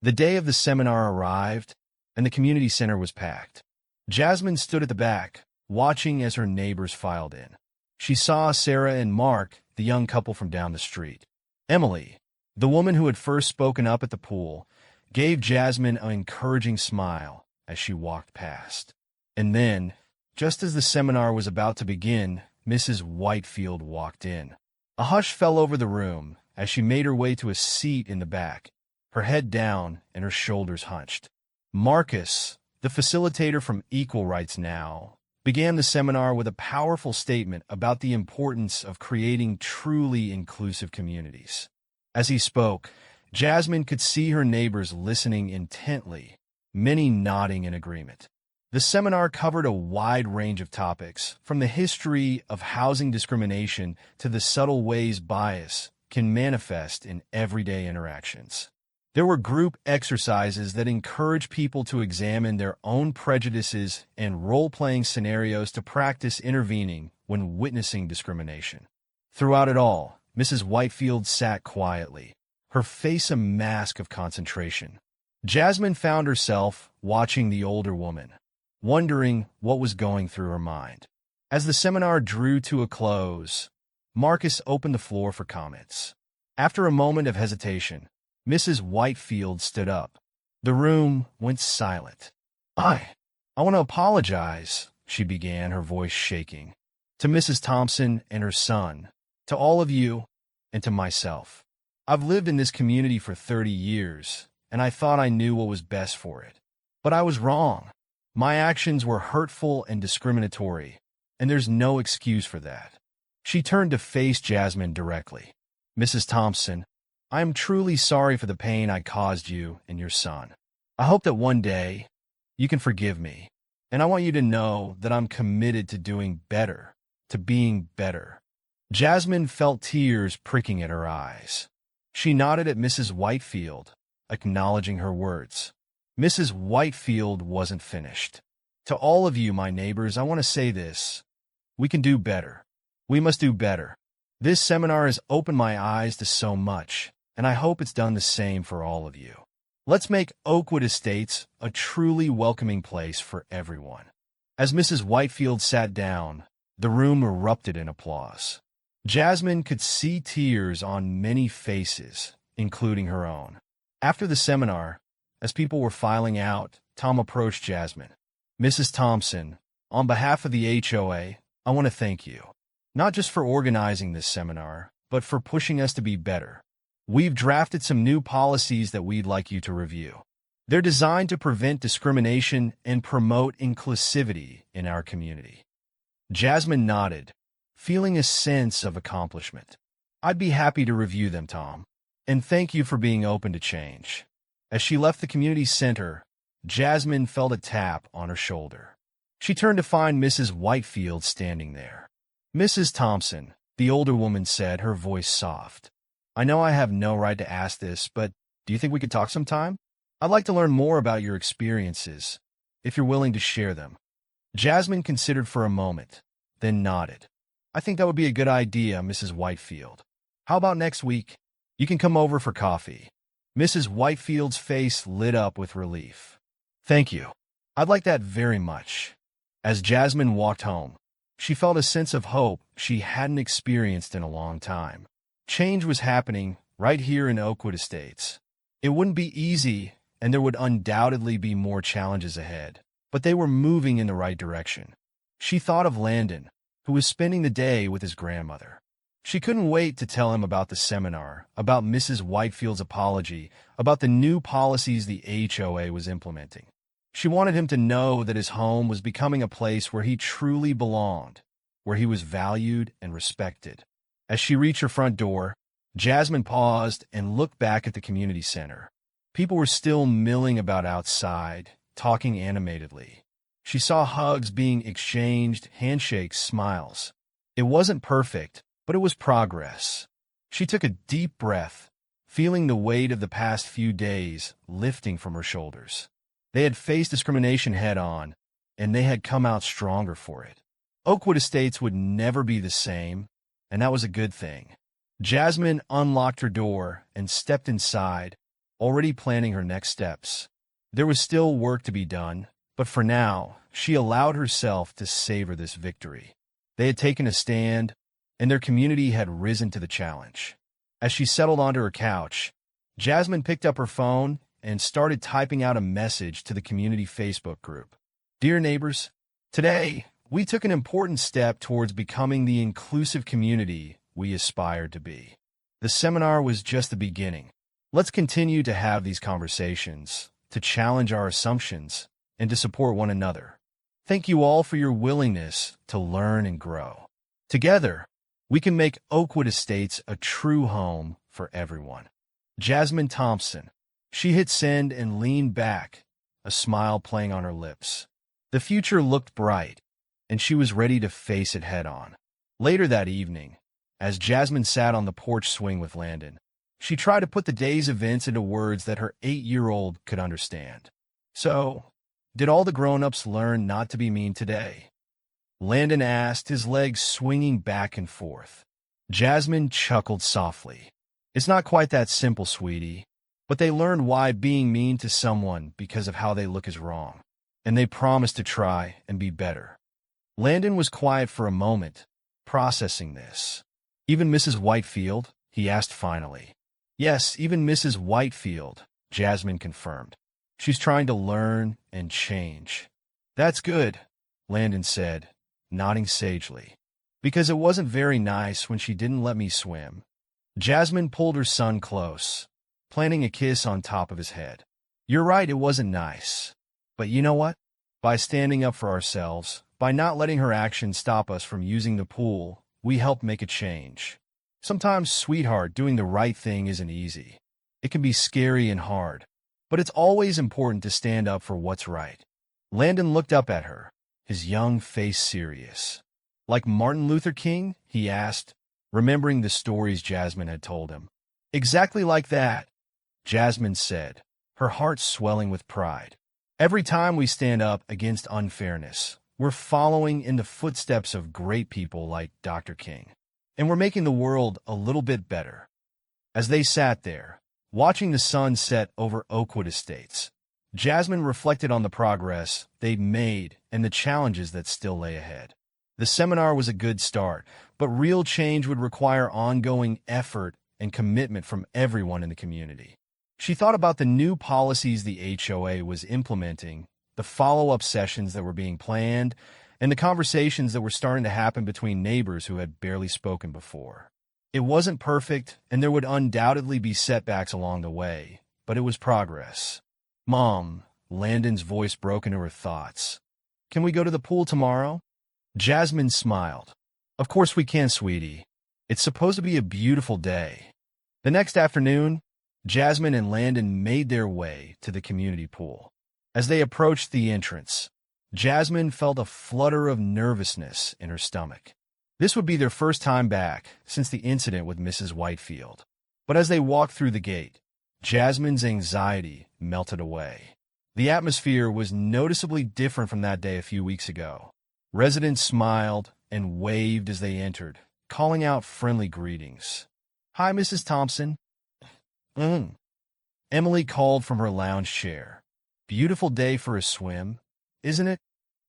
The day of the seminar arrived, and the community center was packed. Jasmine stood at the back, watching as her neighbors filed in. She saw Sarah and Mark, the young couple from down the street. Emily, the woman who had first spoken up at the pool, gave Jasmine an encouraging smile as she walked past. And then, just as the seminar was about to begin, Mrs. Whitefield walked in. A hush fell over the room as she made her way to a seat in the back, her head down and her shoulders hunched. Marcus, the facilitator from Equal Rights Now, began the seminar with a powerful statement about the importance of creating truly inclusive communities. As he spoke, Jasmine could see her neighbors listening intently, many nodding in agreement. The seminar covered a wide range of topics, from the history of housing discrimination to the subtle ways bias can manifest in everyday interactions. There were group exercises that encourage people to examine their own prejudices and role-playing scenarios to practice intervening when witnessing discrimination. Throughout it all, Mrs. Whitefield sat quietly, her face a mask of concentration. Jasmine found herself watching the older woman, wondering what was going through her mind. As the seminar drew to a close, Marcus opened the floor for comments. After a moment of hesitation, Mrs. Whitefield stood up. The room went silent. I want to apologize, she began, her voice shaking, to Mrs. Thompson and her son, to all of you, and to myself. I've lived in this community for 30 years, and I thought I knew what was best for it. But I was wrong. My actions were hurtful and discriminatory, and there's no excuse for that. She turned to face Jasmine directly. Mrs. Thompson, I am truly sorry for the pain I caused you and your son. I hope that one day you can forgive me, and I want you to know that I'm committed to doing better, to being better. Jasmine felt tears pricking at her eyes. She nodded at Mrs. Whitefield, acknowledging her words. Mrs. Whitefield wasn't finished. To all of you, my neighbors, I want to say this. We can do better. We must do better. This seminar has opened my eyes to so much, and I hope it's done the same for all of you. Let's make Oakwood Estates a truly welcoming place for everyone. As Mrs. Whitefield sat down, the room erupted in applause. Jasmine could see tears on many faces, including her own. After the seminar, as people were filing out, Tom approached Jasmine. Mrs. Thompson, on behalf of the HOA, I want to thank you. Not just for organizing this seminar, but for pushing us to be better. We've drafted some new policies that we'd like you to review. They're designed to prevent discrimination and promote inclusivity in our community. Jasmine nodded, feeling a sense of accomplishment. I'd be happy to review them, Tom. And thank you for being open to change. As she left the community center, Jasmine felt a tap on her shoulder. She turned to find Mrs. Whitefield standing there. Mrs. Thompson, the older woman said, her voice soft. I know I have no right to ask this, but do you think we could talk sometime? I'd like to learn more about your experiences, if you're willing to share them. Jasmine considered for a moment, then nodded. I think that would be a good idea, Mrs. Whitefield. How about next week? You can come over for coffee. Mrs. Whitefield's face lit up with relief. Thank you. I'd like that very much. As Jasmine walked home, she felt a sense of hope she hadn't experienced in a long time. Change was happening right here in Oakwood Estates. It wouldn't be easy, and there would undoubtedly be more challenges ahead, but they were moving in the right direction. She thought of Landon, who was spending the day with his grandmother. She couldn't wait to tell him about the seminar, about Mrs. Whitefield's apology, about the new policies the HOA was implementing. She wanted him to know that his home was becoming a place where he truly belonged, where he was valued and respected. As she reached her front door, Jasmine paused and looked back at the community center. People were still milling about outside, talking animatedly. She saw hugs being exchanged, handshakes, smiles. It wasn't perfect, but it was progress. She took a deep breath, feeling the weight of the past few days lifting from her shoulders. They had faced discrimination head-on, and they had come out stronger for it. Oakwood Estates would never be the same, and that was a good thing. Jasmine unlocked her door and stepped inside, already planning her next steps. There was still work to be done, but for now, she allowed herself to savor this victory. They had taken a stand, and their community had risen to the challenge. As she settled onto her couch, Jasmine picked up her phone and started typing out a message to the community Facebook group. Dear neighbors, today, we took an important step towards becoming the inclusive community we aspired to be. The seminar was just the beginning. Let's continue to have these conversations, to challenge our assumptions, and to support one another. Thank you all for your willingness to learn and grow. Together, we can make Oakwood Estates a true home for everyone. Jasmine Thompson. She hit send and leaned back, a smile playing on her lips. The future looked bright, and she was ready to face it head-on. Later that evening, as Jasmine sat on the porch swing with Landon, she tried to put the day's events into words that her 8-year-old could understand. So, did all the grown-ups learn not to be mean today? Landon asked, his legs swinging back and forth. Jasmine chuckled softly. It's not quite that simple, sweetie. But they learned why being mean to someone because of how they look is wrong. And they promised to try and be better. Landon was quiet for a moment, processing this. Even Mrs. Whitefield? He asked finally. Yes, even Mrs. Whitefield, Jasmine confirmed. She's trying to learn and change. That's good, Landon said, nodding sagely. Because it wasn't very nice when she didn't let me swim. Jasmine pulled her son close, planting a kiss on top of his head. You're right, it wasn't nice. But you know what? By standing up for ourselves, by not letting her actions stop us from using the pool, we helped make a change. Sometimes, sweetheart, doing the right thing isn't easy. It can be scary and hard. But it's always important to stand up for what's right. Landon looked up at her, his young face serious. Like Martin Luther King? He asked, remembering the stories Jasmine had told him. Exactly like that, Jasmine said, her heart swelling with pride. Every time we stand up against unfairness, we're following in the footsteps of great people like Dr. King. And we're making the world a little bit better. As they sat there, watching the sun set over Oakwood Estates, Jasmine reflected on the progress they'd made and the challenges that still lay ahead. The seminar was a good start, but real change would require ongoing effort and commitment from everyone in the community. She thought about the new policies the HOA was implementing, the follow-up sessions that were being planned, and the conversations that were starting to happen between neighbors who had barely spoken before. It wasn't perfect, and there would undoubtedly be setbacks along the way, but it was progress. Mom, Landon's voice broke into her thoughts. Can we go to the pool tomorrow? Jasmine smiled. Of course we can, sweetie. It's supposed to be a beautiful day. The next afternoon, Jasmine and Landon made their way to the community pool. As they approached the entrance, Jasmine felt a flutter of nervousness in her stomach. This would be their first time back since the incident with Mrs. Whitefield. But as they walked through the gate, Jasmine's anxiety melted away. The atmosphere was noticeably different from that day a few weeks ago. Residents smiled and waved as they entered, calling out friendly greetings. Hi, Mrs. Thompson. Emily called from her lounge chair. Beautiful day for a swim, isn't it?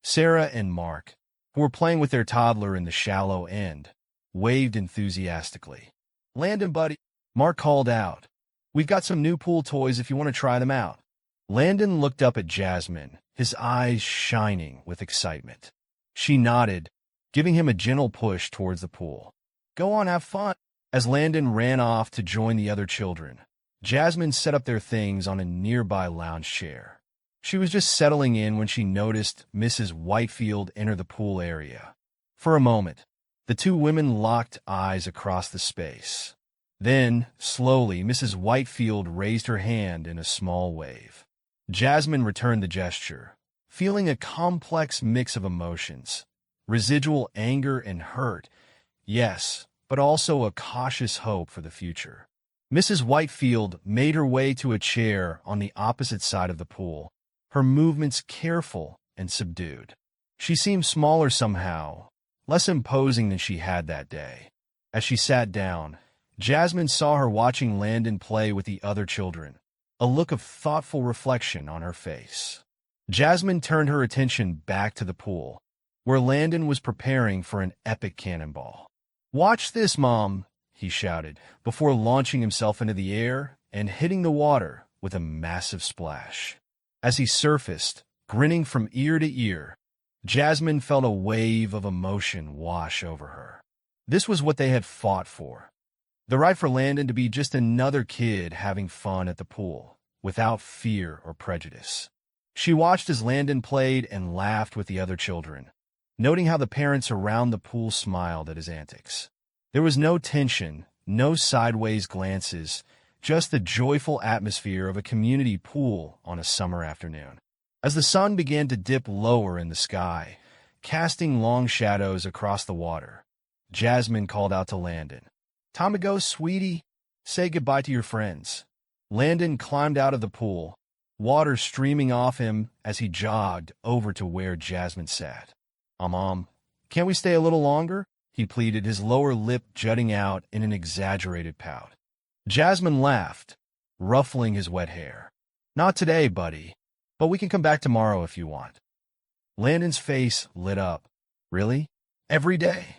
Sarah and Mark, who were playing with their toddler in the shallow end, waved enthusiastically. Landon, buddy, Mark called out. We've got some new pool toys if you want to try them out. Landon looked up at Jasmine, his eyes shining with excitement. She nodded, giving him a gentle push towards the pool. Go on, have fun. As Landon ran off to join the other children, Jasmine set up their things on a nearby lounge chair. She was just settling in when she noticed Mrs. Whitefield enter the pool area. For a moment, the two women locked eyes across the space. Then, slowly, Mrs. Whitefield raised her hand in a small wave. Jasmine returned the gesture, feeling a complex mix of emotions. Residual anger and hurt, yes, but also a cautious hope for the future. Mrs. Whitefield made her way to a chair on the opposite side of the pool, her movements careful and subdued. She seemed smaller somehow, less imposing than she had that day. As she sat down, Jasmine saw her watching Landon play with the other children, a look of thoughtful reflection on her face. Jasmine turned her attention back to the pool, where Landon was preparing for an epic cannonball. "Watch this, Mom," he shouted, before launching himself into the air and hitting the water with a massive splash. As he surfaced, grinning from ear to ear, Jasmine felt a wave of emotion wash over her. This was what they had fought for. The right for Landon to be just another kid having fun at the pool, without fear or prejudice. She watched as Landon played and laughed with the other children, noting how the parents around the pool smiled at his antics. There was no tension, no sideways glances, just the joyful atmosphere of a community pool on a summer afternoon. As the sun began to dip lower in the sky, casting long shadows across the water, Jasmine called out to Landon, "Time to go, sweetie. Say goodbye to your friends." Landon climbed out of the pool, water streaming off him as he jogged over to where Jasmine sat. Mom, can't we stay a little longer?" he pleaded, his lower lip jutting out in an exaggerated pout. Jasmine laughed, ruffling his wet hair. "Not today, buddy, but we can come back tomorrow if you want." Landon's face lit up. "Really? Every day?"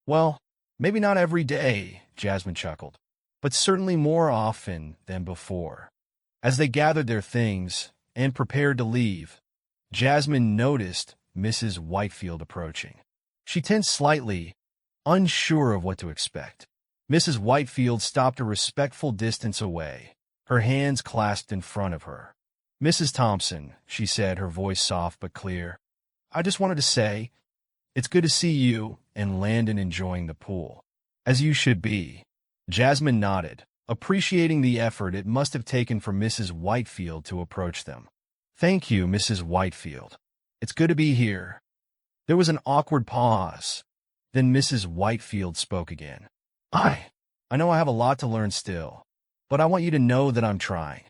"Well, maybe not every day," Jasmine chuckled, "but certainly more often than before." As they gathered their things and prepared to leave, Jasmine noticed Mrs. Whitefield approaching. She tensed slightly, unsure of what to expect. Mrs. Whitefield stopped a respectful distance away, her hands clasped in front of her. "Mrs. Thompson," she said, her voice soft but clear, "I just wanted to say, it's good to see you and Landon enjoying the pool." "As you should be." Jasmine nodded, appreciating the effort it must have taken for Mrs. Whitefield to approach them. "Thank you, Mrs. Whitefield. It's good to be here." There was an awkward pause. Then Mrs. Whitefield spoke again. I know I have a lot to learn still, but I want you to know that I'm trying.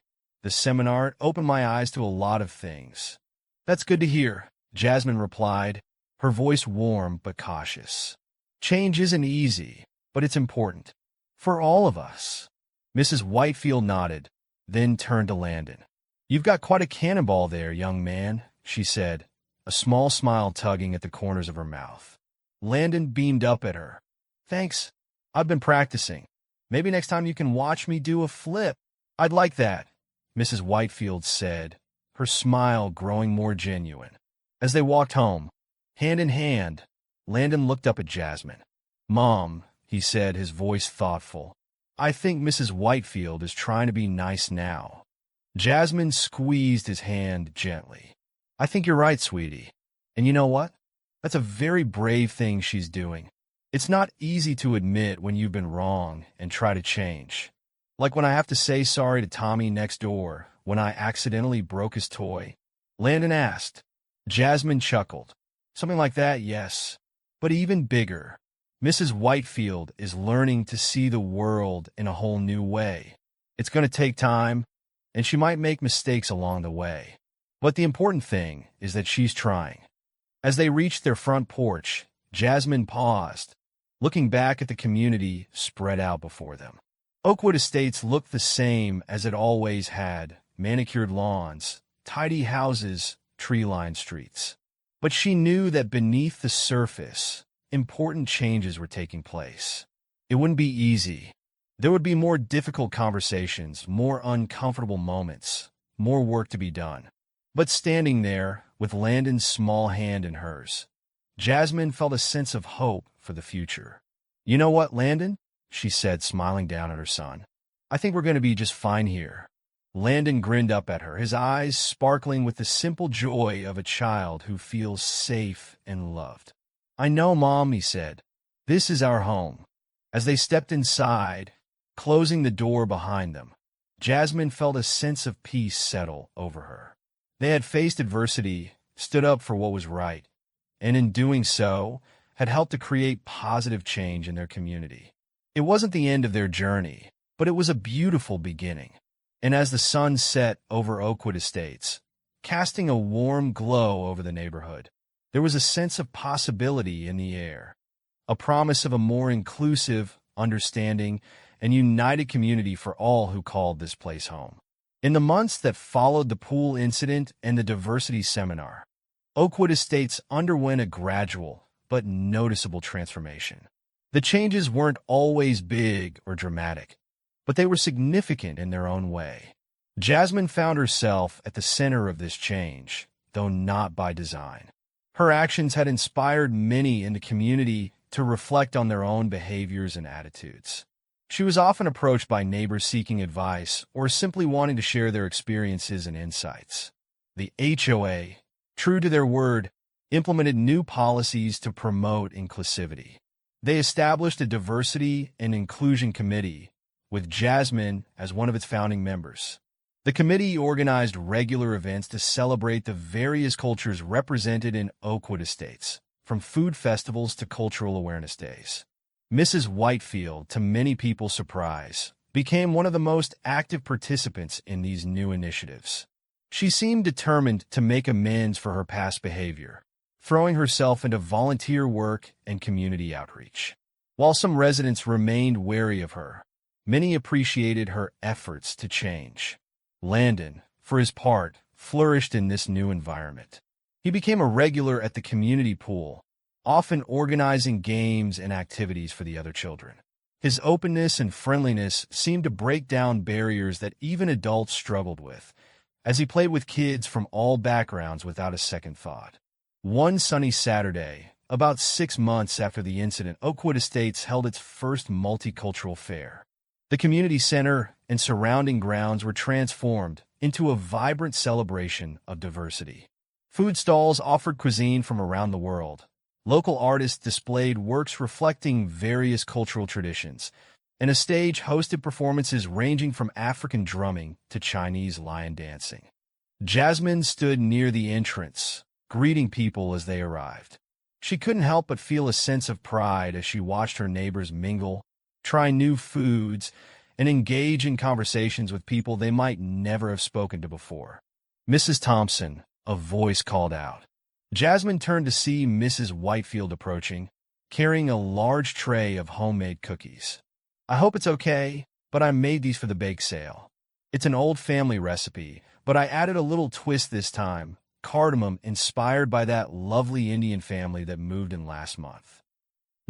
The seminar opened my eyes to a lot of things." "That's good to hear," Jasmine replied, her voice warm but cautious. "Change isn't easy, but it's important. For all of us." Mrs. Whitefield nodded, then turned to Landon. "You've got quite a cannonball there, young man," she said, a small smile tugging at the corners of her mouth. Landon beamed up at her. "Thanks. I've been practicing. Maybe next time you can watch me do a flip." "I'd like that," Mrs. Whitefield said, her smile growing more genuine. As they walked home, hand in hand, Landon looked up at Jasmine. "Mom," he said, his voice thoughtful, "I think Mrs. Whitefield is trying to be nice now." Jasmine squeezed his hand gently. "I think you're right, sweetie. And you know what? That's a very brave thing she's doing. It's not easy to admit when you've been wrong and try to change. Like when I have to say sorry to Tommy next door when I accidentally broke his toy." Landon asked. Jasmine chuckled. "Something like that, yes. But even bigger. Mrs. Whitefield is learning to see the world in a whole new way. It's going to take time, and she might make mistakes along the way. But the important thing is that she's trying." As they reached their front porch, Jasmine paused, looking back at the community spread out before them. Oakwood Estates looked the same as it always had, manicured lawns, tidy houses, tree-lined streets. But she knew that beneath the surface, important changes were taking place. It wouldn't be easy. There would be more difficult conversations, more uncomfortable moments, more work to be done. But standing there, with Landon's small hand in hers, Jasmine felt a sense of hope for the future. "You know what, Landon?" she said, smiling down at her son. "I think we're going to be just fine here." Landon grinned up at her, his eyes sparkling with the simple joy of a child who feels safe and loved. "I know, Mom," he said. "This is our home." As they stepped inside, closing the door behind them, Jasmine felt a sense of peace settle over her. They had faced adversity, stood up for what was right, and in doing so, had helped to create positive change in their community. It wasn't the end of their journey, but it was a beautiful beginning. And as the sun set over Oakwood Estates, casting a warm glow over the neighborhood, there was a sense of possibility in the air, a promise of a more inclusive, understanding, and united community for all who called this place home. In the months that followed the pool incident and the diversity seminar, Oakwood Estates underwent a gradual but noticeable transformation. The changes weren't always big or dramatic, but they were significant in their own way. Jasmine found herself at the center of this change, though not by design. Her actions had inspired many in the community to reflect on their own behaviors and attitudes. She was often approached by neighbors seeking advice or simply wanting to share their experiences and insights. The HOA, true to their word, implemented new policies to promote inclusivity. They established a diversity and inclusion committee, with Jasmine as one of its founding members. The committee organized regular events to celebrate the various cultures represented in Oakwood Estates, from food festivals to cultural awareness days. Mrs. Whitefield, to many people's surprise, became one of the most active participants in these new initiatives. She seemed determined to make amends for her past behavior, throwing herself into volunteer work and community outreach. While some residents remained wary of her, many appreciated her efforts to change. Landon, for his part, flourished in this new environment. He became a regular at the community pool, often organizing games and activities for the other children. His openness and friendliness seemed to break down barriers that even adults struggled with, as he played with kids from all backgrounds without a second thought. One sunny Saturday, about 6 months after the incident, Oakwood Estates held its first multicultural fair. The community center and surrounding grounds were transformed into a vibrant celebration of diversity. Food stalls offered cuisine from around the world. Local artists displayed works reflecting various cultural traditions, and a stage hosted performances ranging from African drumming to Chinese lion dancing. Jasmine stood near the entrance, greeting people as they arrived. She couldn't help but feel a sense of pride as she watched her neighbors mingle, try new foods, and engage in conversations with people they might never have spoken to before. "Mrs. Thompson," a voice called out. Jasmine turned to see Mrs. Whitefield approaching, carrying a large tray of homemade cookies. "I hope it's okay, but I made these for the bake sale. It's an old family recipe, but I added a little twist this time, cardamom inspired by that lovely Indian family that moved in last month."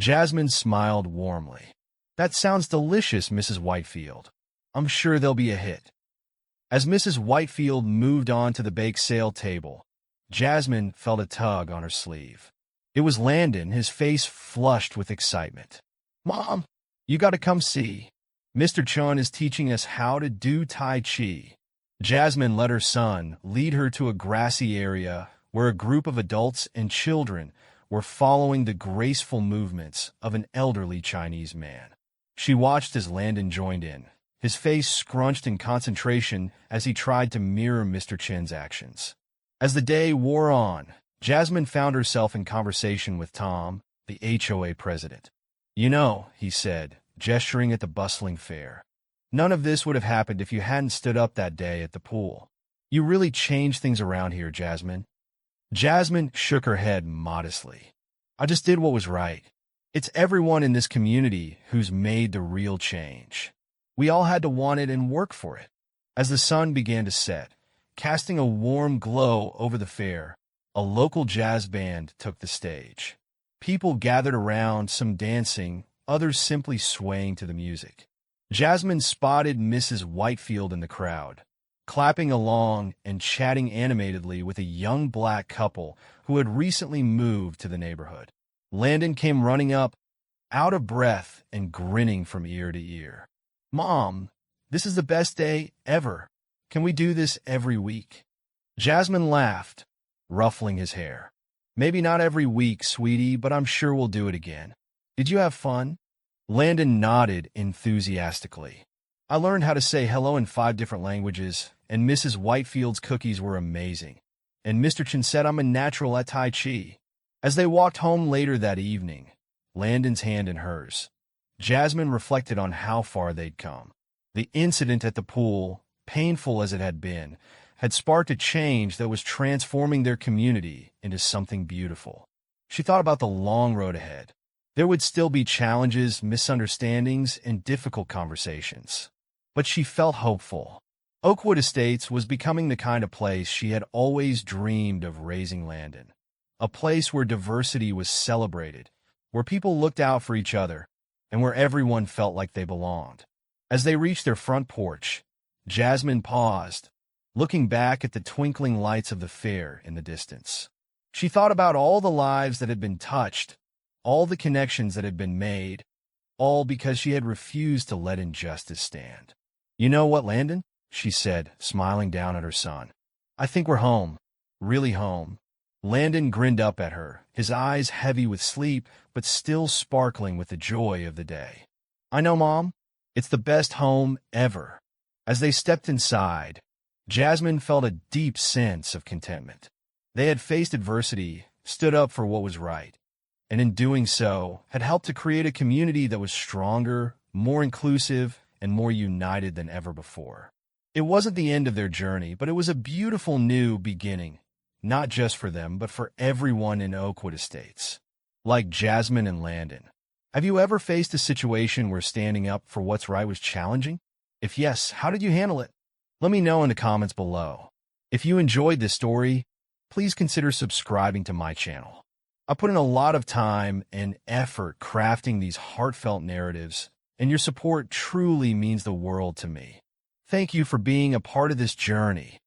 Jasmine smiled warmly. "That sounds delicious, Mrs. Whitefield. I'm sure they'll be a hit." As Mrs. Whitefield moved on to the bake sale table, Jasmine felt a tug on her sleeve. It was Landon, his face flushed with excitement. "Mom, you gotta come see. Mr. Chun is teaching us how to do Tai Chi." Jasmine let her son lead her to a grassy area where a group of adults and children were following the graceful movements of an elderly Chinese man. She watched as Landon joined in, his face scrunched in concentration as he tried to mirror Mr. Chen's actions. As the day wore on, Jasmine found herself in conversation with Tom, the HOA president. "You know," he said, gesturing at the bustling fair, "none of this would have happened if you hadn't stood up that day at the pool. You really changed things around here, Jasmine." Jasmine shook her head modestly. "I just did what was right. It's everyone in this community who's made the real change. We all had to want it and work for it." As the sun began to set, casting a warm glow over the fair, a local jazz band took the stage. People gathered around, some dancing, others simply swaying to the music. Jasmine spotted Mrs. Whitefield in the crowd, clapping along and chatting animatedly with a young black couple who had recently moved to the neighborhood. Landon came running up, out of breath and grinning from ear to ear. "Mom, this is the best day ever. Can we do this every week? Jasmine laughed, ruffling his hair. Maybe not every week, sweetie, but I'm sure we'll do it again. Did you have fun? Landon nodded enthusiastically. I learned how to say hello in 5 different languages, and Mrs. Whitefield's cookies were amazing. And Mr. Chen said I'm a natural at Tai Chi. As they walked home later that evening, Landon's hand in hers, Jasmine reflected on how far they'd come. The incident at the pool, painful as it had been, had sparked a change that was transforming their community into something beautiful. She thought about the long road ahead. There would still be challenges, misunderstandings, and difficult conversations. But she felt hopeful. Oakwood Estates was becoming the kind of place she had always dreamed of raising Landon. A place where diversity was celebrated, where people looked out for each other, and where everyone felt like they belonged. As they reached their front porch, Jasmine paused, looking back at the twinkling lights of the fair in the distance. She thought about all the lives that had been touched, all the connections that had been made, all because she had refused to let injustice stand. You know what, Landon? She said, smiling down at her son. I think we're home. Really home. Landon grinned up at her, his eyes heavy with sleep, but still sparkling with the joy of the day. I know, Mom. It's the best home ever. As they stepped inside, Jasmine felt a deep sense of contentment. They had faced adversity, stood up for what was right, and in doing so, had helped to create a community that was stronger, more inclusive, and more united than ever before. It wasn't the end of their journey, but it was a beautiful new beginning, not just for them, but for everyone in Oakwood Estates. Like Jasmine and Landon, have you ever faced a situation where standing up for what's right was challenging? If yes, how did you handle it? Let me know in the comments below. If you enjoyed this story, please consider subscribing to my channel. I put in a lot of time and effort crafting these heartfelt narratives, and your support truly means the world to me. Thank you for being a part of this journey.